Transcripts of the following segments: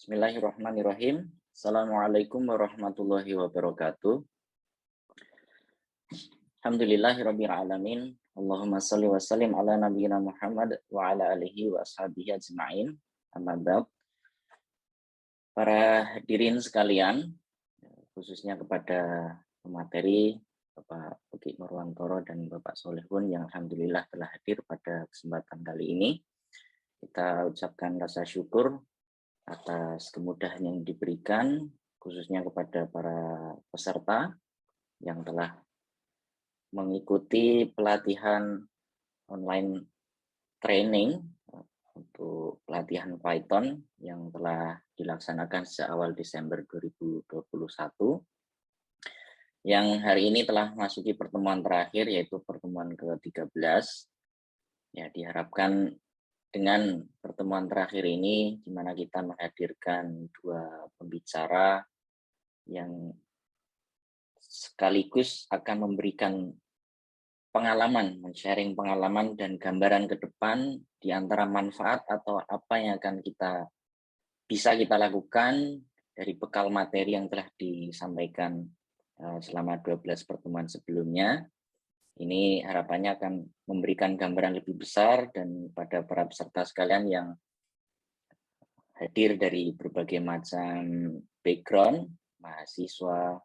Bismillahirrahmanirrahim. Assalamualaikum warahmatullahi wabarakatuh. Alhamdulillahirabbil alamin. Allahumma shalli wa sallim ala nabiyyina Muhammad wa ala alihi wa ashabihi ajma'in. Amma ba'd. Para hadirin sekalian, khususnya kepada pemateri Bapak Puki Nurwantoro dan Bapak Solehun yang alhamdulillah telah hadir pada kesempatan kali ini. Kita ucapkan rasa syukur atas kemudahan yang diberikan, khususnya kepada para peserta yang telah mengikuti pelatihan online training untuk pelatihan Python yang telah dilaksanakan sejak awal Desember 2021, yang hari ini telah masuki pertemuan terakhir, yaitu pertemuan ke-13. Ya, diharapkan dengan pertemuan terakhir ini, di mana kita menghadirkan dua pembicara yang sekaligus akan memberikan pengalaman, men-sharing pengalaman dan gambaran ke depan di antara manfaat atau apa yang akan bisa kita lakukan dari bekal materi yang telah disampaikan selama 12 pertemuan sebelumnya. Ini harapannya akan memberikan gambaran lebih besar dan pada para peserta sekalian yang hadir dari berbagai macam background, mahasiswa,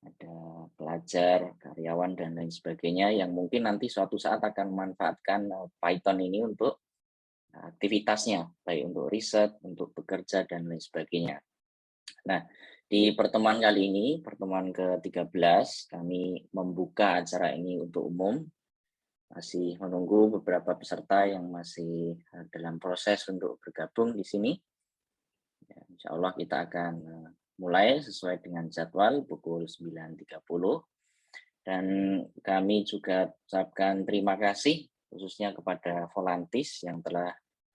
ada pelajar, karyawan, dan lain sebagainya yang mungkin nanti suatu saat akan memanfaatkan Python ini untuk aktivitasnya, baik untuk riset, untuk bekerja, dan lain sebagainya. Nah, di pertemuan kali ini, pertemuan ke-13, kami membuka acara ini untuk umum. Masih menunggu beberapa peserta yang masih dalam proses untuk bergabung di sini. Ya, insya Allah kita akan mulai sesuai dengan jadwal pukul 9.30. Dan kami juga ucapkan terima kasih khususnya kepada Volantis yang telah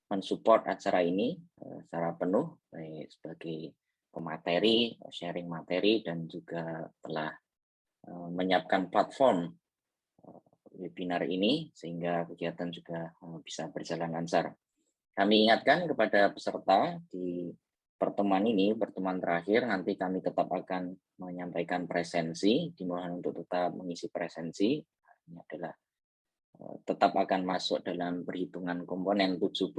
mensupport acara ini secara penuh, baik sebagai pemateri, sharing materi, dan juga telah menyiapkan platform webinar ini sehingga kegiatan juga bisa berjalan lancar. Kami ingatkan kepada peserta di pertemuan ini, pertemuan terakhir, nanti kami tetap akan menyampaikan presensi, dimohon untuk tetap mengisi presensi. Ini adalah tetap akan masuk dalam perhitungan komponen 75%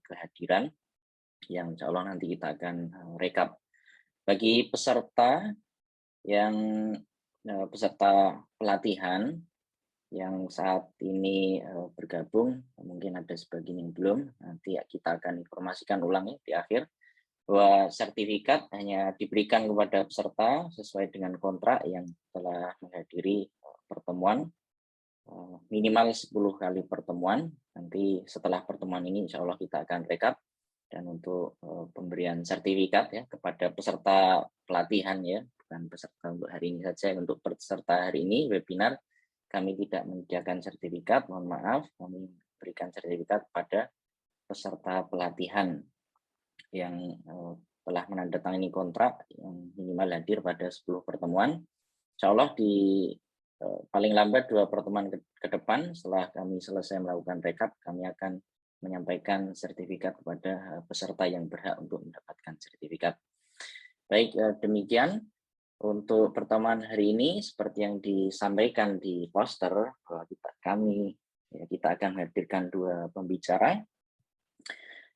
kehadiran, yang insya Allah nanti kita akan rekap. Bagi peserta yang peserta pelatihan yang saat ini bergabung, mungkin ada sebagian yang belum, nanti kita akan informasikan ulang ya di akhir, bahwa sertifikat hanya diberikan kepada peserta sesuai dengan kontrak yang telah menghadiri pertemuan, minimal 10 kali pertemuan. Nanti setelah pertemuan ini insya Allah kita akan rekap. Dan untuk pemberian sertifikat ya kepada peserta pelatihan ya, bukan peserta untuk hari ini saja, untuk peserta hari ini webinar kami tidak menyediakan sertifikat, mohon maaf, kami berikan sertifikat pada peserta pelatihan yang telah menandatangani kontrak yang minimal hadir pada 10 pertemuan. Insya Allah di paling lambat 2 pertemuan ke depan setelah kami selesai melakukan rekap, kami akan menyampaikan sertifikat kepada peserta yang berhak untuk mendapatkan sertifikat. Baik, demikian untuk pertemuan hari ini, seperti yang disampaikan di poster bahwa kita akan menghadirkan 2 pembicara,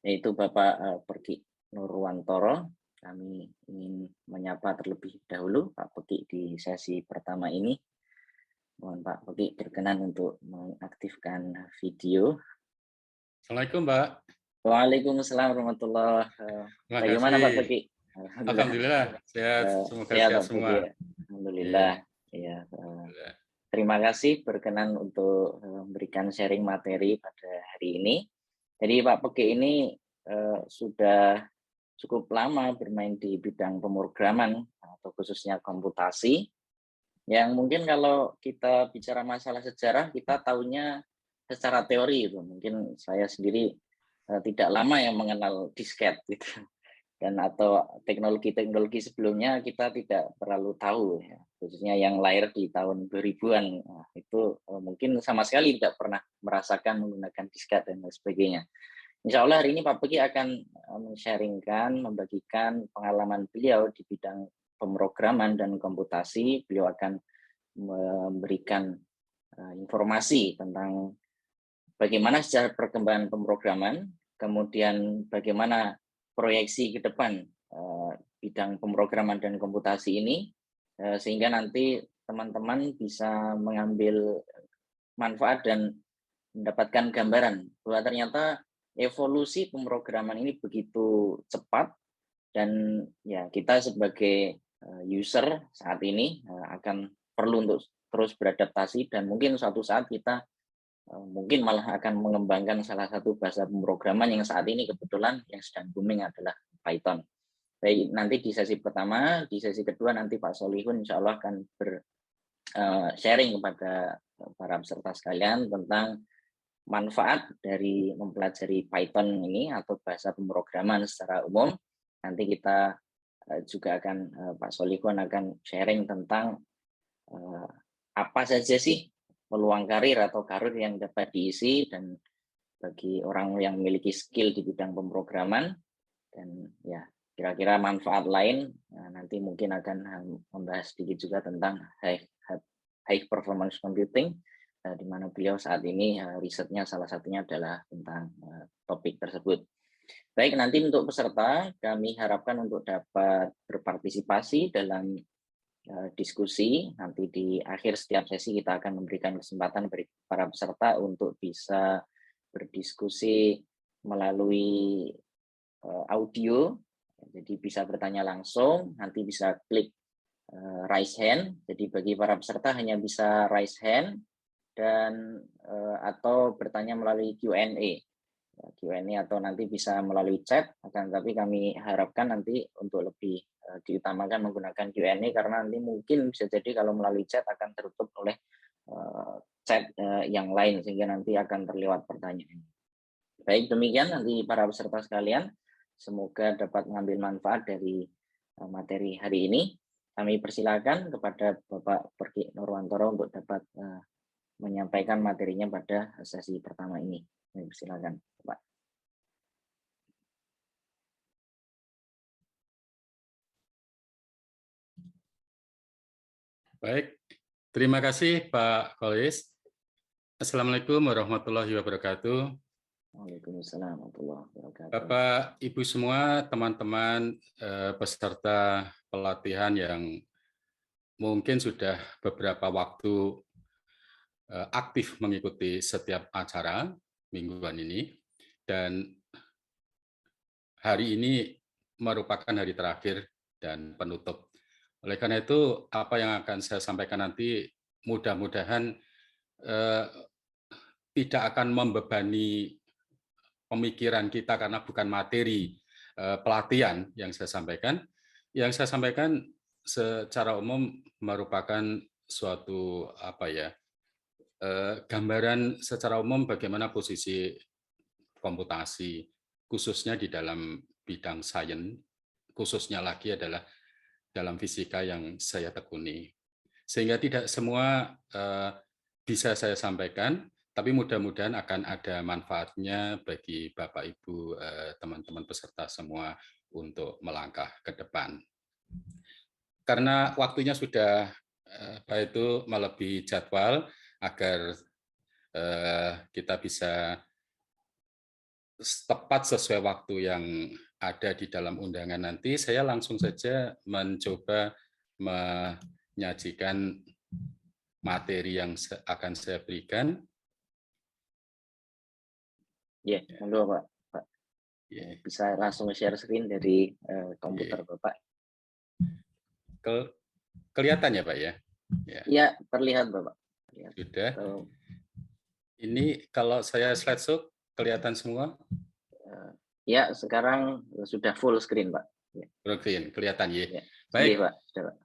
yaitu Bapak Puki Nurwantoro. Kami ingin menyapa terlebih dahulu Pak Puki di sesi pertama ini. Mohon Pak Puki berkenan untuk mengaktifkan video. Assalamualaikum, Mbak. Waalaikumsalam warahmatullahi wabarakatuh. Bagaimana Pak Puki? Alhamdulillah sehat, semoga sehat semua. Alhamdulillah. Ya. Terima kasih berkenan untuk memberikan sharing materi pada hari ini. Jadi Pak Puki ini sudah cukup lama bermain di bidang pemrograman atau khususnya komputasi. Yang mungkin kalau kita bicara masalah sejarah, kita tahunya secara teori itu. Mungkin saya sendiri tidak lama yang mengenal disket gitu. Dan atau teknologi-teknologi sebelumnya kita tidak terlalu tahu ya. Khususnya yang lahir di tahun 2000-an. Itu mungkin sama sekali tidak pernah merasakan menggunakan disket dan lain sebagainya. Insya Allah hari ini Pak Beki akan men-sharingkan, membagikan pengalaman beliau di bidang pemrograman dan komputasi. Beliau akan memberikan informasi tentang bagaimana secara perkembangan pemrograman, kemudian bagaimana proyeksi ke depan bidang pemrograman dan komputasi ini, sehingga nanti teman-teman bisa mengambil manfaat dan mendapatkan gambaran bahwa ternyata evolusi pemrograman ini begitu cepat, dan ya kita sebagai user saat ini akan perlu untuk terus beradaptasi, dan mungkin suatu saat kita mungkin malah akan mengembangkan salah satu bahasa pemrograman yang saat ini kebetulan yang sedang booming adalah Python. Baik, nanti di sesi pertama, di sesi kedua nanti Pak Solihun insya Allah akan sharing kepada para peserta sekalian tentang manfaat dari mempelajari Python ini atau bahasa pemrograman secara umum. Nanti kita juga akan, Pak Solihun akan sharing tentang apa saja sih peluang karir atau karir yang dapat diisi dan bagi orang yang memiliki skill di bidang pemrograman, dan ya kira-kira manfaat lain nanti mungkin akan membahas sedikit juga tentang high performance computing, di mana beliau saat ini risetnya salah satunya adalah tentang topik tersebut. Baik, nanti untuk peserta kami harapkan untuk dapat berpartisipasi dalam diskusi. Nanti di akhir setiap sesi kita akan memberikan kesempatan bagi para peserta untuk bisa berdiskusi melalui audio, jadi bisa bertanya langsung, nanti bisa klik raise hand. Jadi bagi para peserta hanya bisa raise hand dan atau bertanya melalui Q&A. Atau nanti bisa melalui chat, akan tapi kami harapkan nanti untuk lebih diutamakan menggunakan Q&A, karena nanti mungkin bisa jadi kalau melalui chat akan tertutup oleh chat yang lain, sehingga nanti akan terlewat pertanyaan. Baik, demikian nanti para peserta sekalian, semoga dapat mengambil manfaat dari materi hari ini. Kami persilakan kepada Bapak Perki Nurwantoro untuk dapat menyampaikan materinya pada sesi pertama ini. Silakan, Pak. Baik, terima kasih Pak Kolis. Assalamualaikum warahmatullahi wabarakatuh. Waalaikumsalam warahmatullahi wabarakatuh. Bapak, Ibu semua, teman-teman peserta pelatihan yang mungkin sudah beberapa waktu aktif mengikuti setiap acara mingguan ini, dan hari ini merupakan hari terakhir dan penutup. Oleh karena itu, apa yang akan saya sampaikan nanti mudah-mudahan tidak akan membebani pemikiran kita karena bukan materi pelatihan yang saya sampaikan. Yang saya sampaikan secara umum merupakan suatu gambaran secara umum bagaimana posisi komputasi, khususnya di dalam bidang sains, khususnya lagi adalah dalam fisika yang saya tekuni. Sehingga tidak semua bisa saya sampaikan, tapi mudah-mudahan akan ada manfaatnya bagi Bapak, Ibu, teman-teman peserta semua untuk melangkah ke depan. Karena waktunya sudah itu melebihi jadwal, agar kita bisa tepat sesuai waktu yang ada di dalam undangan nanti, saya langsung saja mencoba menyajikan materi yang akan saya berikan. Ya, monggo Pak. Bisa langsung share screen dari komputer Bapak. Kelihatan ya Pak ya? Ya, terlihat Bapak. Sudah. Ini kalau saya slideshow kelihatan semua? Ya, sekarang sudah full screen Pak. Full screen, kelihatan ya? Baik. Iya, Pak. Sudah, Pak.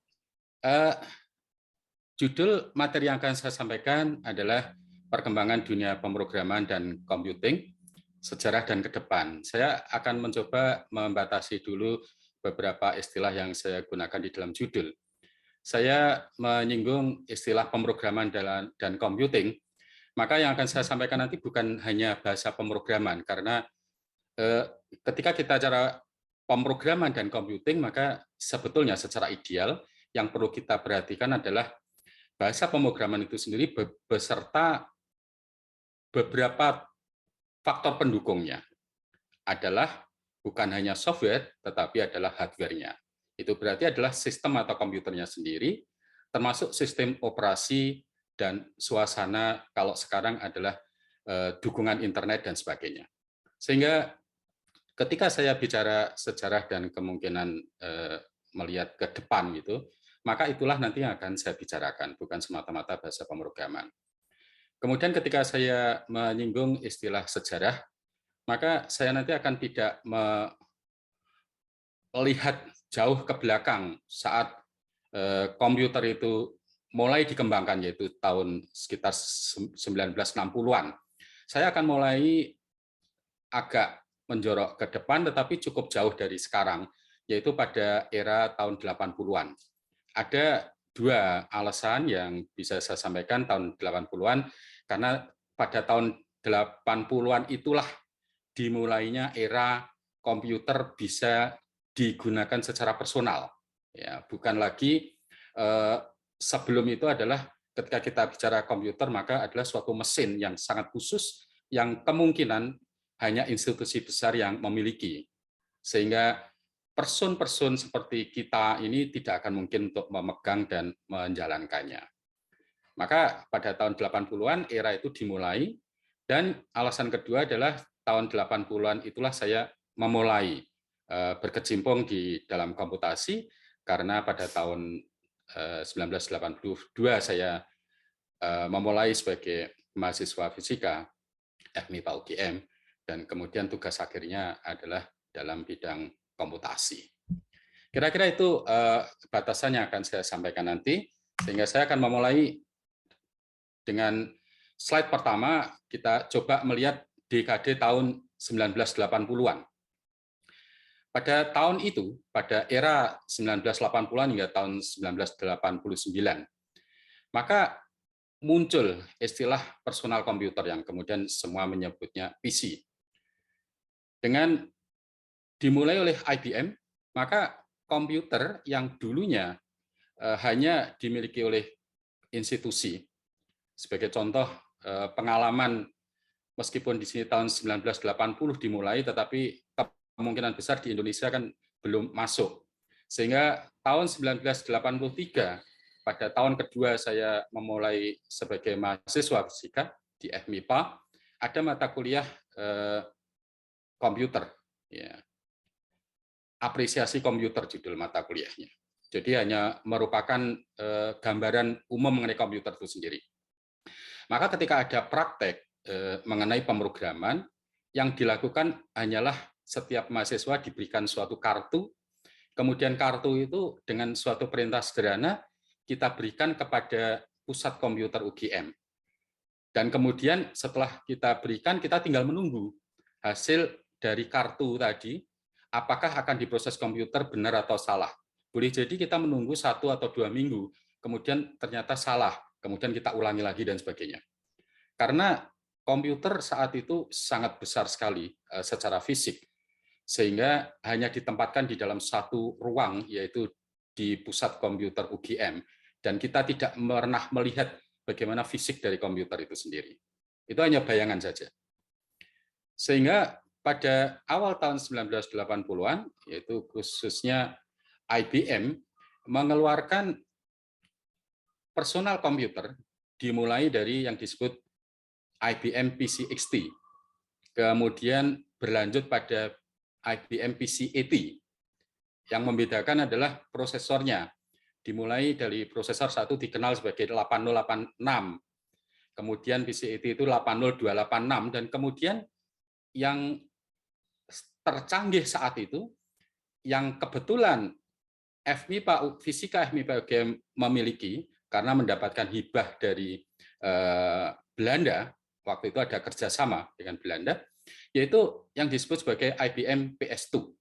Judul materi yang akan saya sampaikan adalah perkembangan dunia pemrograman dan computing, sejarah dan ke depan. Saya akan mencoba membatasi dulu beberapa istilah yang saya gunakan di dalam judul. Saya menyinggung istilah pemrograman dan computing, maka yang akan saya sampaikan nanti bukan hanya bahasa pemrograman, karena ketika kita cara pemrograman dan computing, maka sebetulnya secara ideal yang perlu kita perhatikan adalah bahasa pemrograman itu sendiri beserta beberapa faktor pendukungnya adalah bukan hanya software, tetapi adalah hardware-nya. Itu berarti adalah sistem atau komputernya sendiri, termasuk sistem operasi dan suasana kalau sekarang adalah dukungan internet dan sebagainya. Sehingga ketika saya bicara sejarah dan kemungkinan melihat ke depan gitu, maka itulah nanti yang akan saya bicarakan, bukan semata-mata bahasa pemrograman. Kemudian ketika saya menyinggung istilah sejarah, maka saya nanti akan tidak melihat jauh ke belakang saat komputer itu mulai dikembangkan, yaitu tahun sekitar 1960-an. Saya akan mulai agak menjorok ke depan, tetapi cukup jauh dari sekarang, yaitu pada era tahun 80-an. Ada dua alasan yang bisa saya sampaikan tahun 80-an, karena pada tahun 80-an itulah dimulainya era komputer bisa digunakan secara personal. Ya, bukan lagi sebelum itu adalah ketika kita bicara komputer, maka adalah suatu mesin yang sangat khusus yang kemungkinan hanya institusi besar yang memiliki. Sehingga person-person seperti kita ini tidak akan mungkin untuk memegang dan menjalankannya. Maka pada tahun 80-an era itu dimulai, dan alasan kedua adalah tahun 80-an itulah saya memulai berkecimpung di dalam komputasi, karena pada tahun 1982 saya memulai sebagai mahasiswa fisika FMIPA UGM, dan kemudian tugas akhirnya adalah dalam bidang komputasi. Kira-kira itu batasannya akan saya sampaikan nanti, sehingga saya akan memulai dengan slide pertama. Kita coba melihat dekade tahun 1980-an. Pada tahun itu, pada era 1980-an hingga tahun 1989, maka muncul istilah personal komputer yang kemudian semua menyebutnya PC. Dengan dimulai oleh IBM, maka komputer yang dulunya hanya dimiliki oleh institusi, sebagai contoh pengalaman, meskipun di sini tahun 1980 dimulai, tetapi kemungkinan besar di Indonesia kan belum masuk. Sehingga tahun 1983, pada tahun kedua saya memulai sebagai mahasiswa fisika di FMIPA, ada mata kuliah komputer. Ya. Apresiasi komputer judul mata kuliahnya. Jadi hanya merupakan gambaran umum mengenai komputer itu sendiri. Maka ketika ada praktek mengenai pemrograman, yang dilakukan hanyalah setiap mahasiswa diberikan suatu kartu, kemudian kartu itu dengan suatu perintah sederhana kita berikan kepada pusat komputer UGM. Dan kemudian setelah kita berikan, kita tinggal menunggu hasil dari kartu tadi, apakah akan diproses komputer benar atau salah. Boleh jadi kita menunggu 1 atau 2 minggu, kemudian ternyata salah, kemudian kita ulangi lagi dan sebagainya. Karena komputer saat itu sangat besar sekali secara fisik, sehingga hanya ditempatkan di dalam satu ruang, yaitu di pusat komputer UGM, dan kita tidak pernah melihat bagaimana fisik dari komputer itu sendiri. Itu hanya bayangan saja. Sehingga pada awal tahun 1980-an, yaitu khususnya IBM, mengeluarkan personal komputer dimulai dari yang disebut IBM PC-XT, kemudian berlanjut pada IBM PC-AT. Yang membedakan adalah prosesornya. Dimulai dari prosesor satu dikenal sebagai 8086, kemudian PC-AT itu 80286, dan kemudian yang tercanggih saat itu, yang kebetulan FMIPA Fisika FMIPA UGM memiliki karena mendapatkan hibah dari Belanda, waktu itu ada kerjasama dengan Belanda, yaitu yang disebut sebagai IBM PS2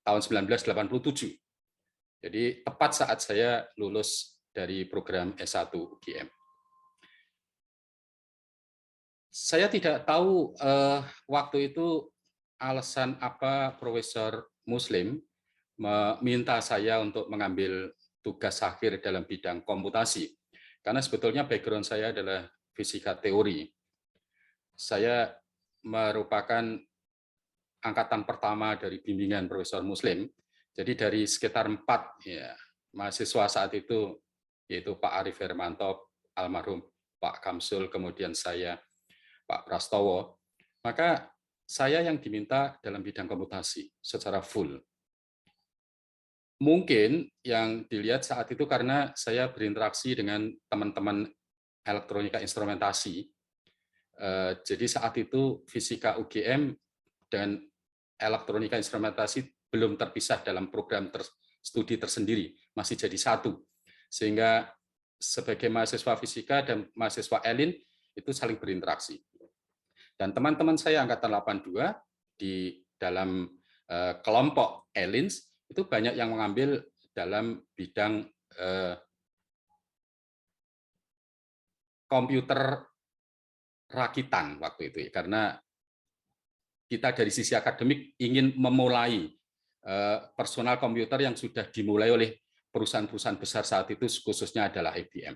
tahun 1987. Jadi tepat saat saya lulus dari program S1 UGM. Saya tidak tahu waktu itu alasan apa Profesor Muslim meminta saya untuk mengambil tugas akhir dalam bidang komputasi. Karena sebetulnya background saya adalah fisika teori. Saya merupakan angkatan pertama dari bimbingan Profesor Muslim. Jadi dari sekitar 4 ya, mahasiswa saat itu, yaitu Pak Arif Hermanto, almarhum Pak Kamsul, kemudian saya, Pak Prastowo, maka saya yang diminta dalam bidang komputasi secara full. Mungkin yang dilihat saat itu karena saya berinteraksi dengan teman-teman elektronika instrumentasi. Jadi saat itu fisika UGM dan elektronika instrumentasi belum terpisah dalam program studi tersendiri, masih jadi satu. Sehingga sebagai mahasiswa fisika dan mahasiswa ELIN itu saling berinteraksi. Dan teman-teman saya angkatan 82 di dalam kelompok ELINS itu banyak yang mengambil dalam bidang komputer rakitan waktu itu, karena kita dari sisi akademik ingin memulai personal komputer yang sudah dimulai oleh perusahaan-perusahaan besar saat itu, khususnya adalah IBM.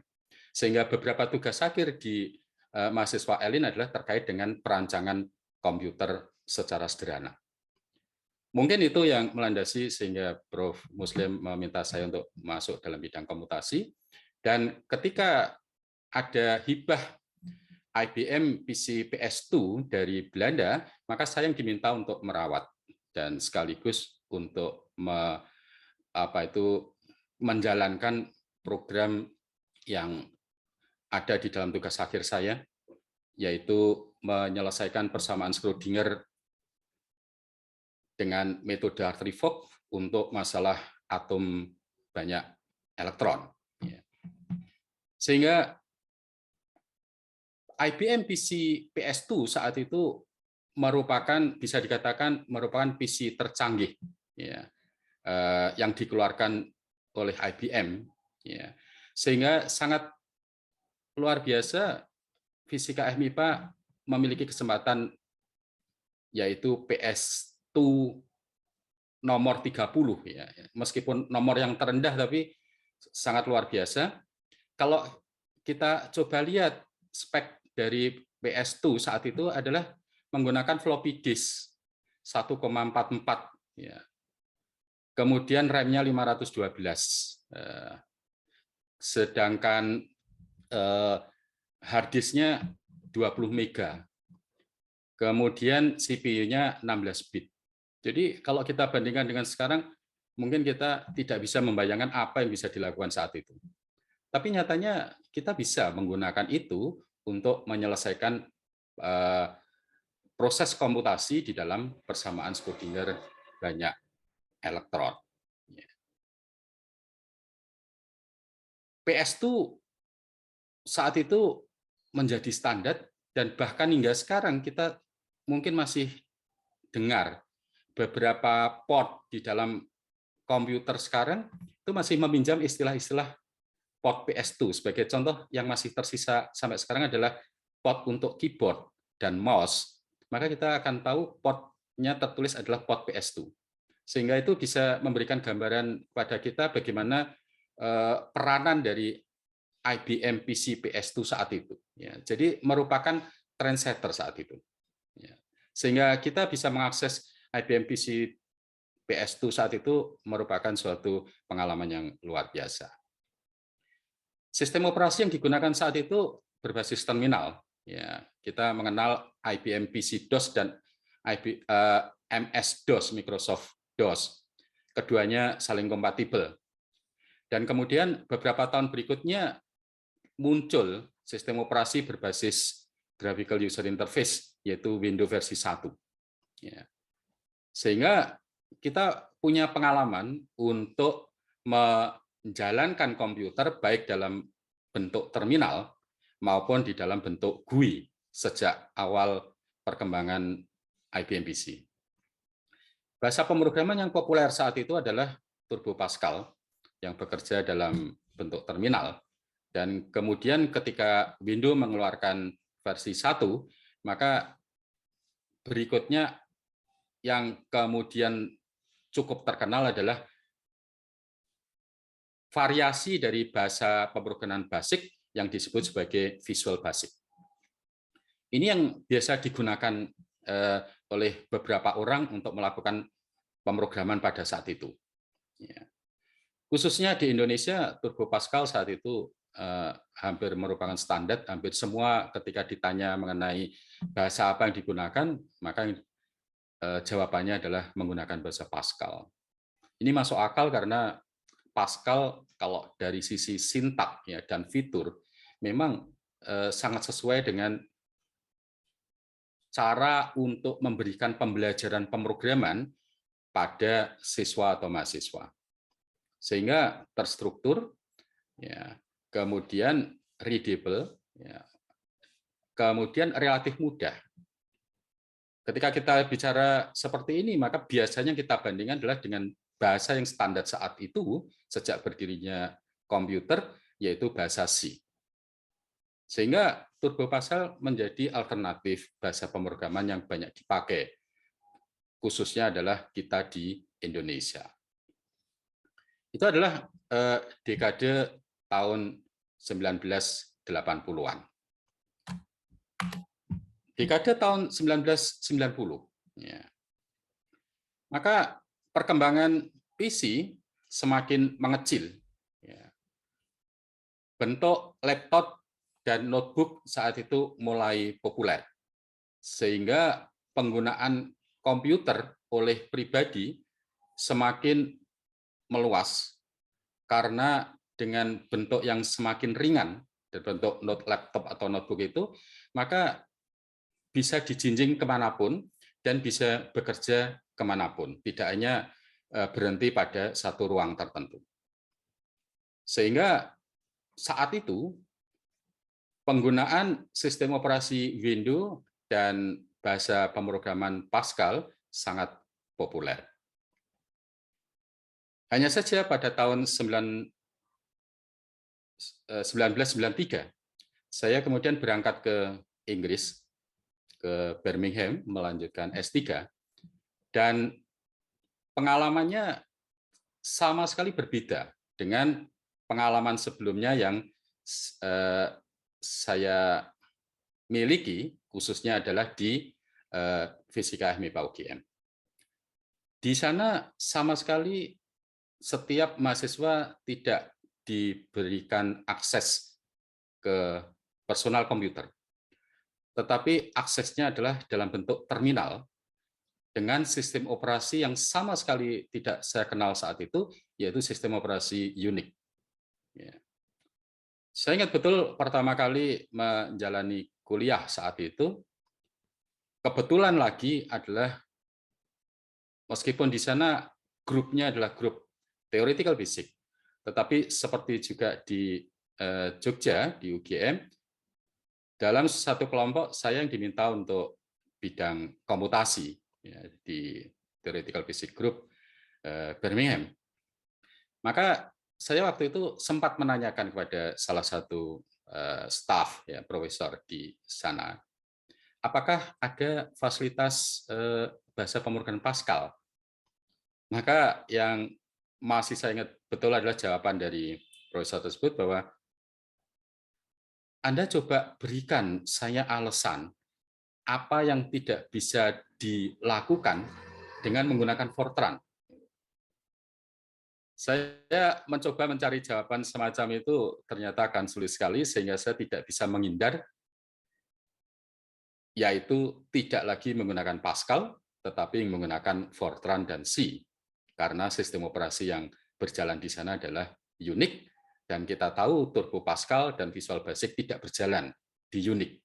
Sehingga beberapa tugas akhir di mahasiswa ELIN adalah terkait dengan perancangan komputer secara sederhana. Mungkin itu yang melandasi sehingga Prof. Muslim meminta saya untuk masuk dalam bidang komputasi. Dan ketika ada hibah IBM PC PS2 dari Belanda, maka saya yang diminta untuk merawat dan sekaligus untuk menjalankan program yang ada di dalam tugas akhir saya, yaitu menyelesaikan persamaan Schrödinger dengan metode Hartree-Fock untuk masalah atom banyak elektron. Sehingga IBM PC PS2 saat itu bisa dikatakan merupakan PC tercanggih yang dikeluarkan oleh IBM, sehingga sangat luar biasa fisika FMIPA memiliki kesempatan, yaitu PS2 nomor 30, meskipun nomor yang terendah tapi sangat luar biasa. Kalau kita coba lihat spek dari PS2 saat itu adalah menggunakan floppy disk 1,44, kemudian RAM-nya 512, sedangkan hard disk-nya 20 mega, kemudian CPU-nya 16 bit. Jadi kalau kita bandingkan dengan sekarang, mungkin kita tidak bisa membayangkan apa yang bisa dilakukan saat itu. Tapi nyatanya kita bisa menggunakan itu untuk menyelesaikan proses komputasi di dalam persamaan Schrödinger banyak elektron. PS2 saat itu menjadi standar, dan bahkan hingga sekarang kita mungkin masih dengar beberapa port di dalam komputer sekarang itu masih meminjam istilah-istilah port PS2. Sebagai contoh yang masih tersisa sampai sekarang adalah port untuk keyboard dan mouse. Maka kita akan tahu portnya tertulis adalah port PS2. Sehingga itu bisa memberikan gambaran pada kita bagaimana peranan dari IBM PC PS2 saat itu. Jadi merupakan trendsetter saat itu. Sehingga kita bisa mengakses IBM PC PS2 saat itu merupakan suatu pengalaman yang luar biasa. Sistem operasi yang digunakan saat itu berbasis terminal. Kita mengenal IBM PC DOS dan MS-DOS, Microsoft DOS. Keduanya saling kompatibel. Dan kemudian beberapa tahun berikutnya muncul sistem operasi berbasis Graphical User Interface, yaitu Windows versi 1. Sehingga kita punya pengalaman untuk menjalankan komputer baik dalam bentuk terminal maupun di dalam bentuk GUI sejak awal perkembangan IBM PC. Bahasa pemrograman yang populer saat itu adalah Turbo Pascal yang bekerja dalam bentuk terminal. Dan kemudian ketika Windows mengeluarkan versi 1, maka berikutnya yang kemudian cukup terkenal adalah variasi dari bahasa pemrograman BASIC yang disebut sebagai Visual Basic. Ini yang biasa digunakan oleh beberapa orang untuk melakukan pemrograman pada saat itu. Ya. Khususnya di Indonesia, Turbo Pascal saat itu hampir merupakan standar. Hampir semua ketika ditanya mengenai bahasa apa yang digunakan, maka jawabannya adalah menggunakan bahasa Pascal. Ini masuk akal karena Pascal kalau dari sisi sintak ya dan fitur memang sangat sesuai dengan cara untuk memberikan pembelajaran pemrograman pada siswa atau mahasiswa. Sehingga terstruktur, ya, kemudian readable, ya, kemudian relatif mudah. Ketika kita bicara seperti ini, maka biasanya kita bandingkan adalah dengan bahasa yang standar saat itu, sejak berdirinya komputer, yaitu bahasa C. Sehingga Turbo Pascal menjadi alternatif bahasa pemrograman yang banyak dipakai, khususnya adalah kita di Indonesia. Itu adalah dekade tahun 1980-an. Dekade tahun 1990. Ya. Maka perkembangan PC semakin mengecil. Ya. Bentuk laptop dan notebook saat itu mulai populer. Sehingga penggunaan komputer oleh pribadi semakin meluas. Karena dengan bentuk yang semakin ringan, dan bentuk laptop atau notebook itu, maka bisa dijinjing kemanapun dan bisa bekerja kemanapun. Tidak hanya berhenti pada satu ruang tertentu. Sehingga saat itu, penggunaan sistem operasi Windows dan bahasa pemrograman Pascal sangat populer. Hanya saja pada tahun 1993, saya kemudian berangkat ke Inggris, ke Birmingham, melanjutkan S3, dan pengalamannya sama sekali berbeda dengan pengalaman sebelumnya yang saya miliki, khususnya adalah di Fisika MIPA UGM. Di sana sama sekali setiap mahasiswa tidak diberikan akses ke personal komputer, tetapi aksesnya adalah dalam bentuk terminal dengan sistem operasi yang sama sekali tidak saya kenal saat itu, yaitu sistem operasi Unix. Ya. Saya ingat betul pertama kali menjalani kuliah saat itu, kebetulan lagi adalah, meskipun di sana grupnya adalah grup theoretical basic, tetapi seperti juga di Jogja, di UGM, dalam satu kelompok saya yang diminta untuk bidang komputasi ya, di theoretical basic group Birmingham. Maka saya waktu itu sempat menanyakan kepada salah satu staf, ya, profesor di sana, apakah ada fasilitas bahasa pemrograman Pascal? Maka yang masih saya ingat betul adalah jawaban dari profesor tersebut bahwa Anda coba berikan saya alasan apa yang tidak bisa dilakukan dengan menggunakan Fortran. Saya mencoba mencari jawaban semacam itu, ternyata akan sulit sekali, sehingga saya tidak bisa menghindar, yaitu tidak lagi menggunakan Pascal, tetapi menggunakan Fortran dan C, karena sistem operasi yang berjalan di sana adalah Unix, dan kita tahu Turbo Pascal dan Visual Basic tidak berjalan di Unix.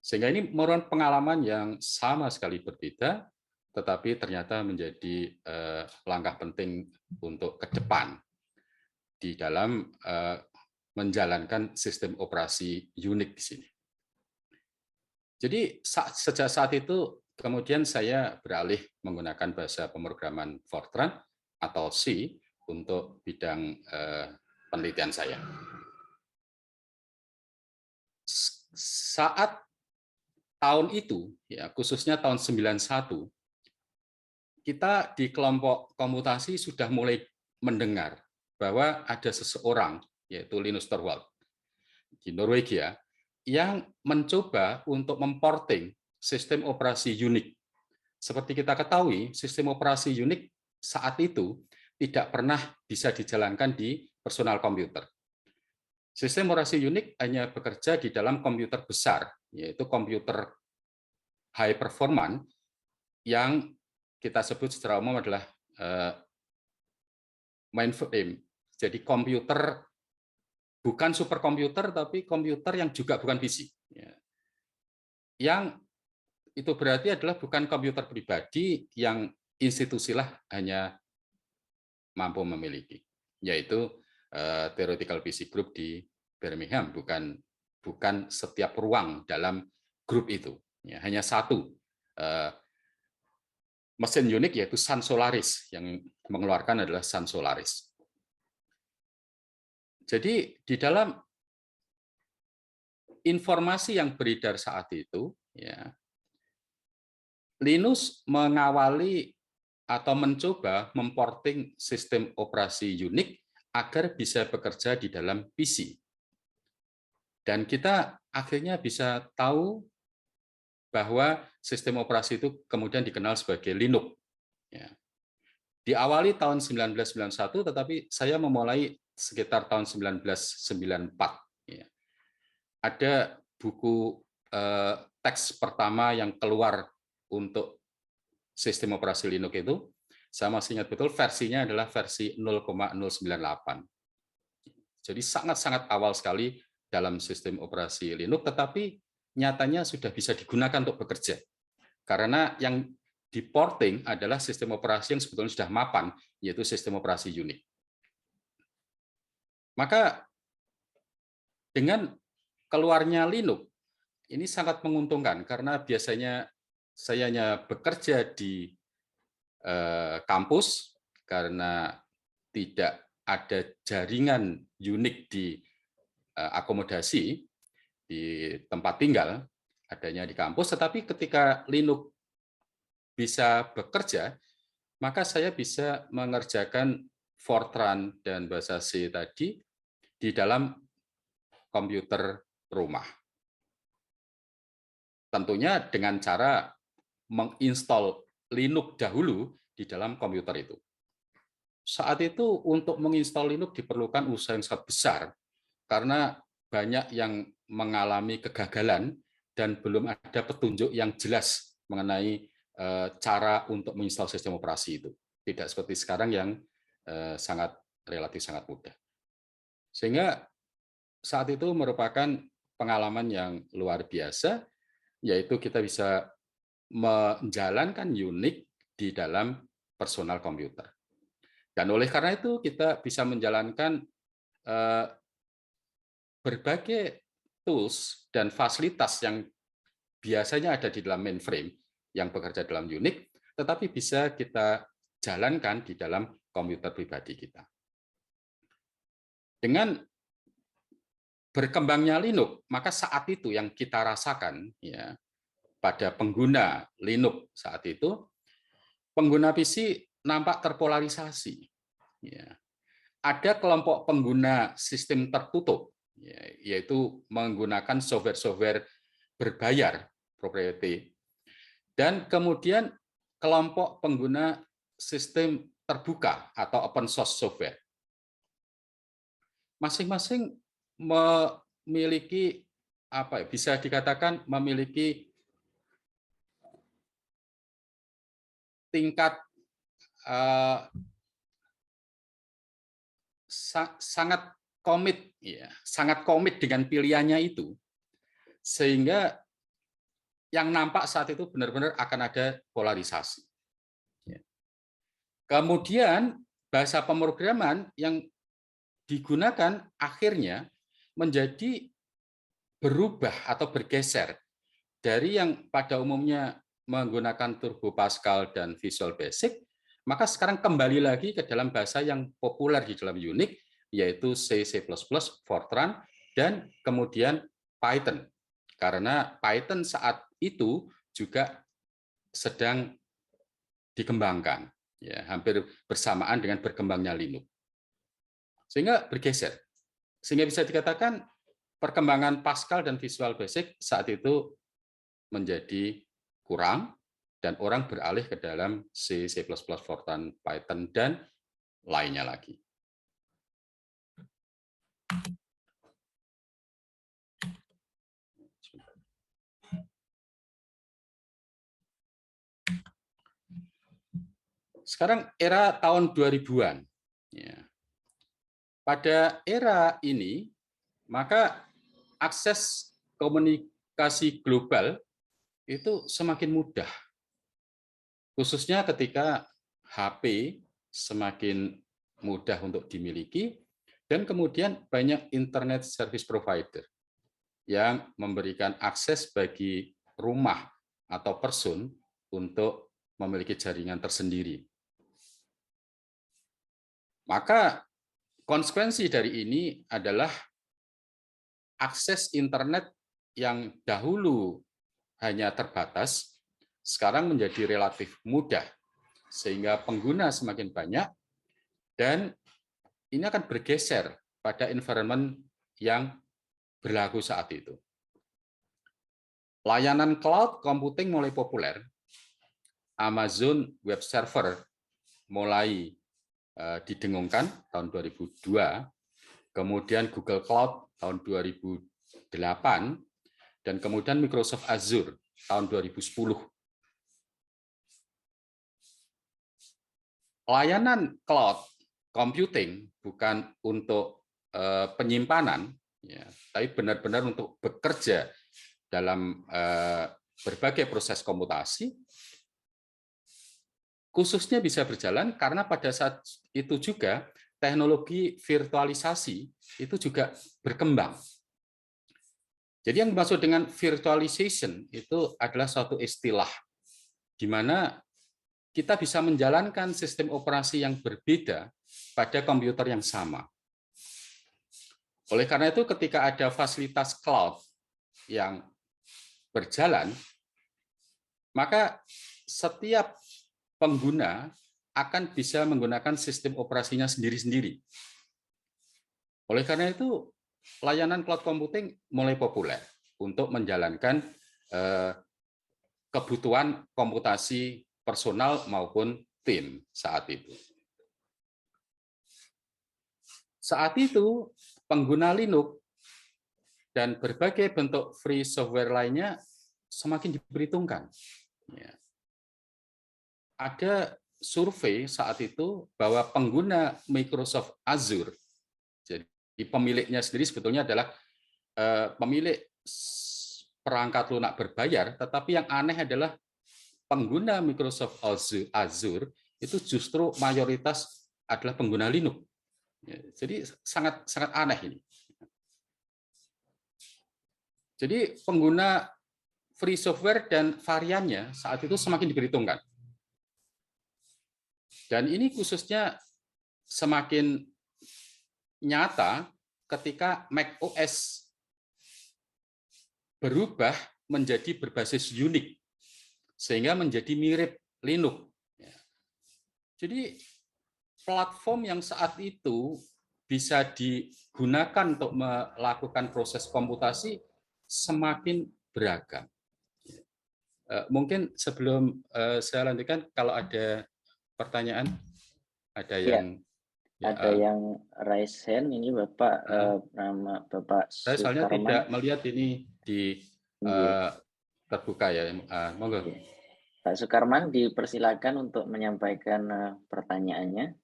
Sehingga ini merupakan pengalaman yang sama sekali berbeda, tetapi ternyata menjadi langkah penting untuk ke depan di dalam menjalankan sistem operasi Unix di sini. Jadi sejak saat itu kemudian saya beralih menggunakan bahasa pemrograman Fortran atau C untuk bidang penelitian saya. Saat tahun itu, ya, khususnya tahun 91, kita di kelompok komputasi sudah mulai mendengar bahwa ada seseorang, yaitu Linus Torvald di Norwegia, yang mencoba untuk memporting sistem operasi Unix. Seperti kita ketahui, sistem operasi Unix saat itu tidak pernah bisa dijalankan di personal komputer. Sistem operasi Unix hanya bekerja di dalam komputer besar, yaitu komputer high performance yang kita sebut secara umum adalah mainframe. Jadi komputer bukan superkomputer, tapi komputer yang juga bukan PC. Yang itu berarti adalah bukan komputer pribadi yang institusilah hanya mampu memiliki, yaitu Theoretical PC Group di Birmingham, bukan setiap ruang dalam grup itu. Hanya satu mesin Unix, yaitu Sun Solaris, yang mengeluarkan adalah Sun Solaris. Jadi di dalam informasi yang beredar saat itu, Linus mengawali atau mencoba memporting sistem operasi Unix agar bisa bekerja di dalam PC. Dan kita akhirnya bisa tahu bahwa sistem operasi itu kemudian dikenal sebagai Linux. Diawali tahun 1991, tetapi saya memulai sekitar tahun 1994. Ada buku teks pertama yang keluar untuk sistem operasi Linux itu, saya masih ingat betul, versinya adalah versi 0,098. Jadi sangat-sangat awal sekali dalam sistem operasi Linux, tetapi nyatanya sudah bisa digunakan untuk bekerja. Karena yang di-porting adalah sistem operasi yang sebetulnya sudah mapan, yaitu sistem operasi Unix. Maka dengan keluarnya Linux, ini sangat menguntungkan, karena biasanya saya hanya bekerja di kampus, karena tidak ada jaringan Unix di akomodasi, di tempat tinggal, adanya di kampus, tetapi ketika Linux bisa bekerja, maka saya bisa mengerjakan Fortran dan bahasa C tadi di dalam komputer rumah. Tentunya dengan cara menginstal Linux dahulu di dalam komputer itu. Saat itu untuk menginstal Linux diperlukan usaha yang sangat besar, karena banyak yang mengalami kegagalan dan belum ada petunjuk yang jelas mengenai cara untuk menginstal sistem operasi itu. Tidak seperti sekarang yang relatif sangat mudah. Sehingga saat itu merupakan pengalaman yang luar biasa, yaitu kita bisa menjalankan Unix di dalam personal komputer. Dan oleh karena itu kita bisa menjalankan berbagai tools dan fasilitas yang biasanya ada di dalam mainframe yang bekerja dalam Unix, tetapi bisa kita jalankan di dalam komputer pribadi kita. Dengan berkembangnya Linux, maka saat itu yang kita rasakan pada pengguna Linux saat itu, pengguna PC nampak terpolarisasi. Ada kelompok pengguna sistem tertutup, yaitu menggunakan software-software berbayar, proprietary, dan kemudian kelompok pengguna sistem terbuka atau open source software. Masing-masing memiliki bisa dikatakan memiliki tingkat sangat komit dengan pilihannya itu, sehingga yang nampak saat itu benar-benar akan ada polarisasi. Kemudian bahasa pemrograman yang digunakan akhirnya menjadi berubah atau bergeser dari yang pada umumnya menggunakan Turbo Pascal dan Visual Basic, maka sekarang kembali lagi ke dalam bahasa yang populer di dalam Unix, yaitu C++, Fortran, dan kemudian Python. Karena Python saat itu juga sedang dikembangkan, ya, hampir bersamaan dengan berkembangnya Linux. Sehingga bergeser. Sehingga bisa dikatakan perkembangan Pascal dan Visual Basic saat itu menjadi kurang, dan orang beralih ke dalam C++, Fortran, Python, dan lainnya lagi. Sekarang era tahun 2000-an. Ya. Pada era ini, maka akses komunikasi global itu semakin mudah. Khususnya ketika HP semakin mudah untuk dimiliki, dan kemudian banyak internet service provider yang memberikan akses bagi rumah atau person untuk memiliki jaringan tersendiri. Maka konsekuensi dari ini adalah akses internet yang dahulu hanya terbatas, sekarang menjadi relatif mudah, sehingga pengguna semakin banyak, dan ini akan bergeser pada environment yang berlaku saat itu. Layanan cloud computing mulai populer, Amazon Web Server mulai didengungkan tahun 2002, kemudian Google Cloud tahun 2008, dan kemudian Microsoft Azure tahun 2010. Layanan cloud computing bukan untuk penyimpanan, ya, tapi benar-benar untuk bekerja dalam berbagai proses komputasi, khususnya bisa berjalan karena pada saat itu juga teknologi virtualisasi itu juga berkembang. Jadi yang dimaksud dengan virtualization itu adalah suatu istilah di mana kita bisa menjalankan sistem operasi yang berbeda pada komputer yang sama. Oleh karena itu, ketika ada fasilitas cloud yang berjalan, maka setiap pengguna akan bisa menggunakan sistem operasinya sendiri-sendiri. Oleh karena itu, layanan cloud computing mulai populer untuk menjalankan kebutuhan komputasi personal maupun tim saat itu. Saat itu, pengguna Linux dan berbagai bentuk free software lainnya semakin diperhitungkan. Ada survei saat itu bahwa pengguna Microsoft Azure, jadi pemiliknya sendiri sebetulnya adalah pemilik perangkat lunak berbayar, tetapi yang aneh adalah pengguna Microsoft Azure itu justru mayoritas adalah pengguna Linux. Jadi sangat aneh ini. Jadi pengguna free software dan variannya saat itu semakin diperhitungkan. Dan ini khususnya semakin nyata ketika macOS berubah menjadi berbasis Unix, sehingga menjadi mirip Linux. Jadi platform yang saat itu bisa digunakan untuk melakukan proses komputasi semakin beragam. Mungkin sebelum saya lanjutkan, kalau ada pertanyaan, ada yang ada yang raise hand. Ini Bapak nama Bapak saya soalnya Sukarman. tidak melihat ini di terbuka ya. Monggo. Pak Sukarman dipersilakan untuk menyampaikan pertanyaannya.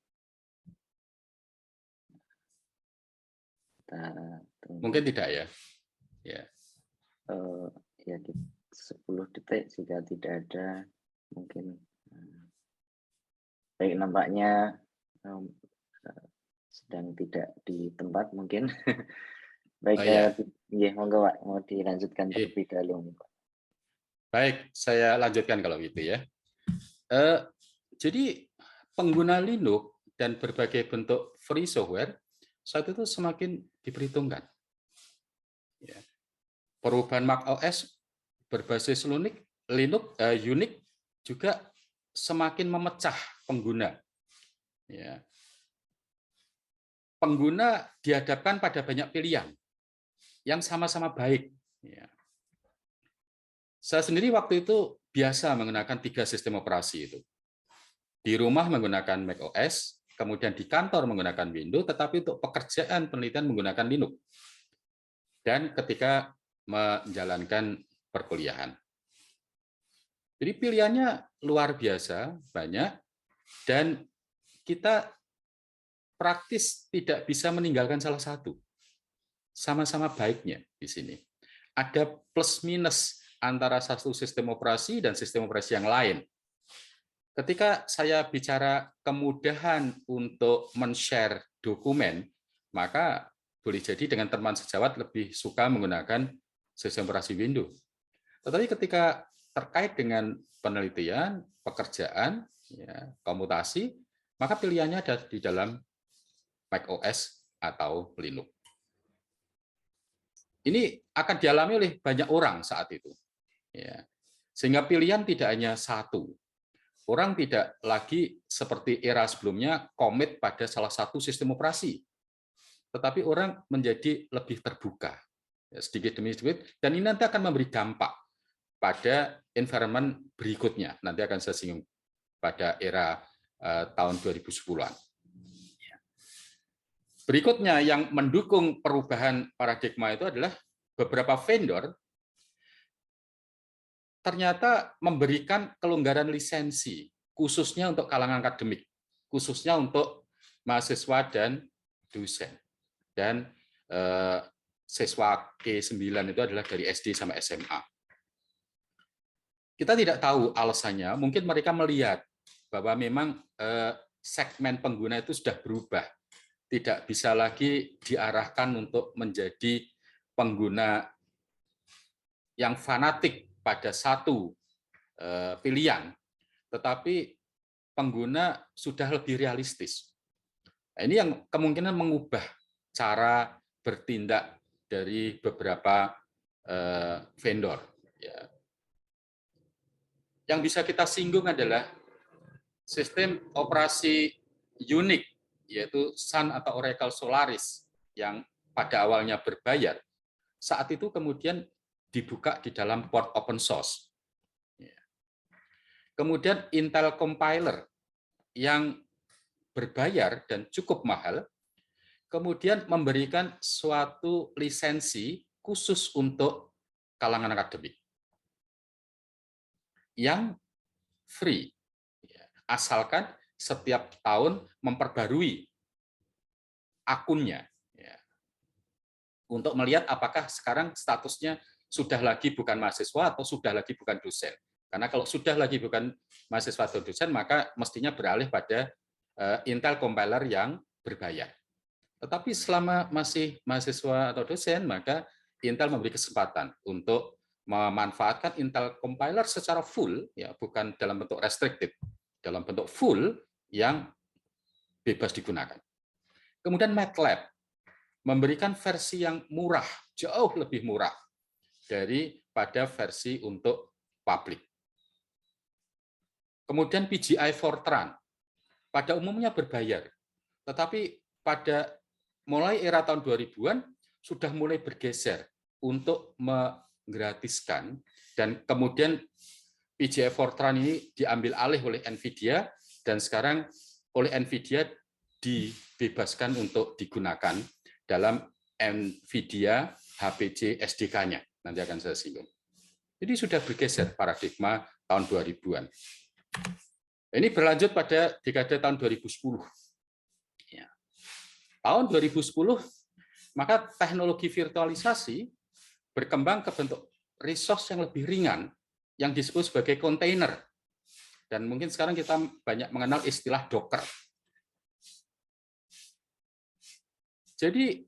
Mungkin tidak ya. Ya. Ya 10 detik jika tidak ada, mungkin. Baik, nampaknya sedang tidak di tempat mungkin. Baik, ya, monggo Pak, mau dilanjutkan terlebih dahulu. Baik, saya lanjutkan kalau gitu ya. Jadi pengguna Linux dan berbagai bentuk free software saat itu semakin diperhitungkan. Perubahan macOS berbasis Unix juga semakin memecah pengguna. Ya. Pengguna dihadapkan pada banyak pilihan yang sama-sama baik. Ya. Saya sendiri waktu itu biasa menggunakan 3 sistem operasi itu. Di rumah menggunakan macOS, kemudian di kantor menggunakan Windows, tetapi untuk pekerjaan penelitian menggunakan Linux. Dan ketika menjalankan perkuliahan. Jadi pilihannya luar biasa, banyak, dan kita praktis tidak bisa meninggalkan salah satu. Sama-sama baiknya di sini. Ada plus minus antara satu sistem operasi dan sistem operasi yang lain. Ketika saya bicara kemudahan untuk men-share dokumen, maka boleh jadi dengan teman sejawat lebih suka menggunakan sistem operasi Windows. Tetapi ketika terkait dengan penelitian, pekerjaan, ya, komputasi, maka pilihannya ada di dalam macOS atau Linux. Ini akan dialami oleh banyak orang saat itu. Ya. Sehingga pilihan tidak hanya satu. Orang tidak lagi seperti era sebelumnya komit pada salah satu sistem operasi. Tetapi orang menjadi lebih terbuka, ya, sedikit demi sedikit, dan ini nanti akan memberi dampak pada environment berikutnya. Nanti akan saya singgung pada era tahun 2010-an. Berikutnya yang mendukung perubahan paradigma itu adalah beberapa vendor ternyata memberikan kelonggaran lisensi, khususnya untuk kalangan akademik, khususnya untuk mahasiswa dan dosen. Dan siswa K9 itu adalah dari SD sampai SMA. Kita tidak tahu alasannya, mungkin mereka melihat bahwa memang segmen pengguna itu sudah berubah, tidak bisa lagi diarahkan untuk menjadi pengguna yang fanatik pada satu pilihan, tetapi pengguna sudah lebih realistis. Nah, ini yang kemungkinan mengubah cara bertindak dari beberapa vendor. Yang bisa kita singgung adalah sistem operasi unik, yaitu Sun atau Oracle Solaris, yang pada awalnya berbayar, saat itu kemudian dibuka di dalam port open source. Kemudian Intel Compiler yang berbayar dan cukup mahal, kemudian memberikan suatu lisensi khusus untuk kalangan akademik yang free, asalkan setiap tahun memperbarui akunnya untuk melihat apakah sekarang statusnya sudah lagi bukan mahasiswa atau sudah lagi bukan dosen. Karena kalau sudah lagi bukan mahasiswa atau dosen, maka mestinya beralih pada Intel Compiler yang berbayar. Tetapi selama masih mahasiswa atau dosen, maka Intel memberi kesempatan untuk memanfaatkan Intel Compiler secara full, ya, bukan dalam bentuk restricted, dalam bentuk full yang bebas digunakan. Kemudian MATLAB memberikan versi yang murah, jauh lebih murah daripada versi untuk publik. Kemudian PGI Fortran pada umumnya berbayar, tetapi pada mulai era tahun 2000-an sudah mulai bergeser untuk menggratiskan, dan kemudian PGI Fortran ini diambil alih oleh NVIDIA, dan sekarang oleh NVIDIA dibebaskan untuk digunakan dalam NVIDIA HPC SDK-nya. Nanti akan saya singgung. Jadi sudah bergeser paradigma tahun 2000-an. Ini berlanjut pada dekade tahun 2010. Ya. Tahun 2010, maka teknologi virtualisasi berkembang ke bentuk resource yang lebih ringan, yang disebut sebagai kontainer. Dan mungkin sekarang kita banyak mengenal istilah Docker. Jadi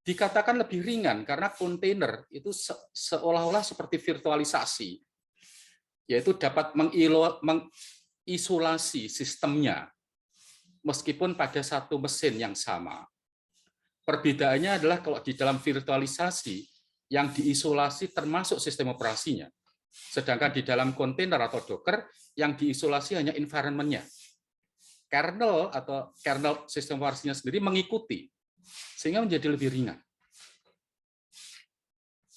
dikatakan lebih ringan karena kontainer itu seolah-olah seperti virtualisasi, yaitu dapat mengisolasi sistemnya meskipun pada satu mesin yang sama. Perbedaannya adalah kalau di dalam virtualisasi yang diisolasi termasuk sistem operasinya, Sedangkan di dalam kontainer atau Docker yang diisolasi hanya environment-nya. Kernel atau kernel sistem operasinya sendiri mengikuti, sehingga menjadi lebih ringan.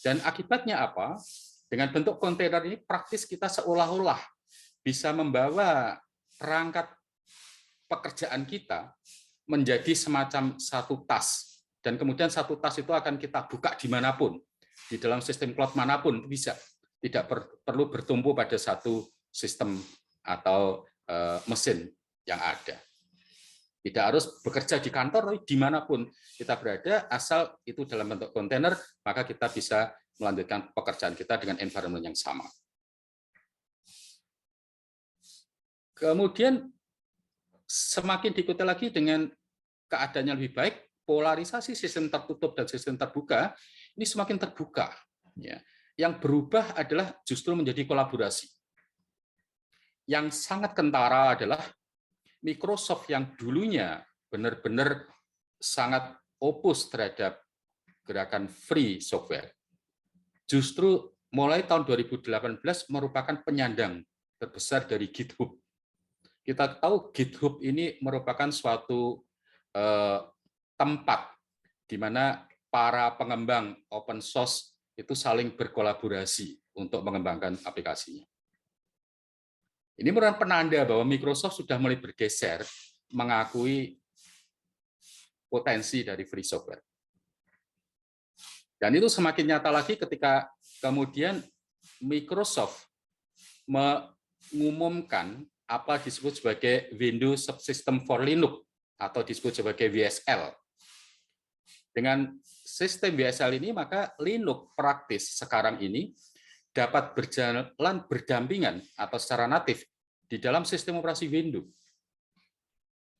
Dan akibatnya apa? Dengan bentuk kontainer ini praktis kita seolah-olah bisa membawa perangkat pekerjaan kita menjadi semacam satu tas. Dan kemudian satu tas itu akan kita buka dimanapun. Di dalam sistem cloud manapun bisa. Tidak perlu bertumpu pada satu sistem atau mesin yang ada. Tidak harus bekerja di kantor, tapi dimanapun kita berada, asal itu dalam bentuk kontainer, maka kita bisa melanjutkan pekerjaan kita dengan environment yang sama. Kemudian semakin diikuti lagi dengan keadaannya lebih baik, polarisasi sistem tertutup dan sistem terbuka ini semakin terbuka. Ya. Yang berubah adalah justru menjadi kolaborasi. Yang sangat kentara adalah Microsoft yang dulunya benar-benar sangat opus terhadap gerakan free software. Justru mulai tahun 2018 merupakan penyandang terbesar dari GitHub. Kita tahu GitHub ini merupakan suatu tempat di mana para pengembang open source itu saling berkolaborasi untuk mengembangkan aplikasinya. Ini merupakan penanda bahwa Microsoft sudah mulai bergeser mengakui potensi dari free software. Dan itu semakin nyata lagi ketika kemudian Microsoft mengumumkan apa disebut sebagai Windows Subsystem for Linux atau disebut sebagai WSL. Dengan sistem WSL ini, maka Linux praktis sekarang ini dapat berjalan berdampingan atau secara natif di dalam sistem operasi Windows.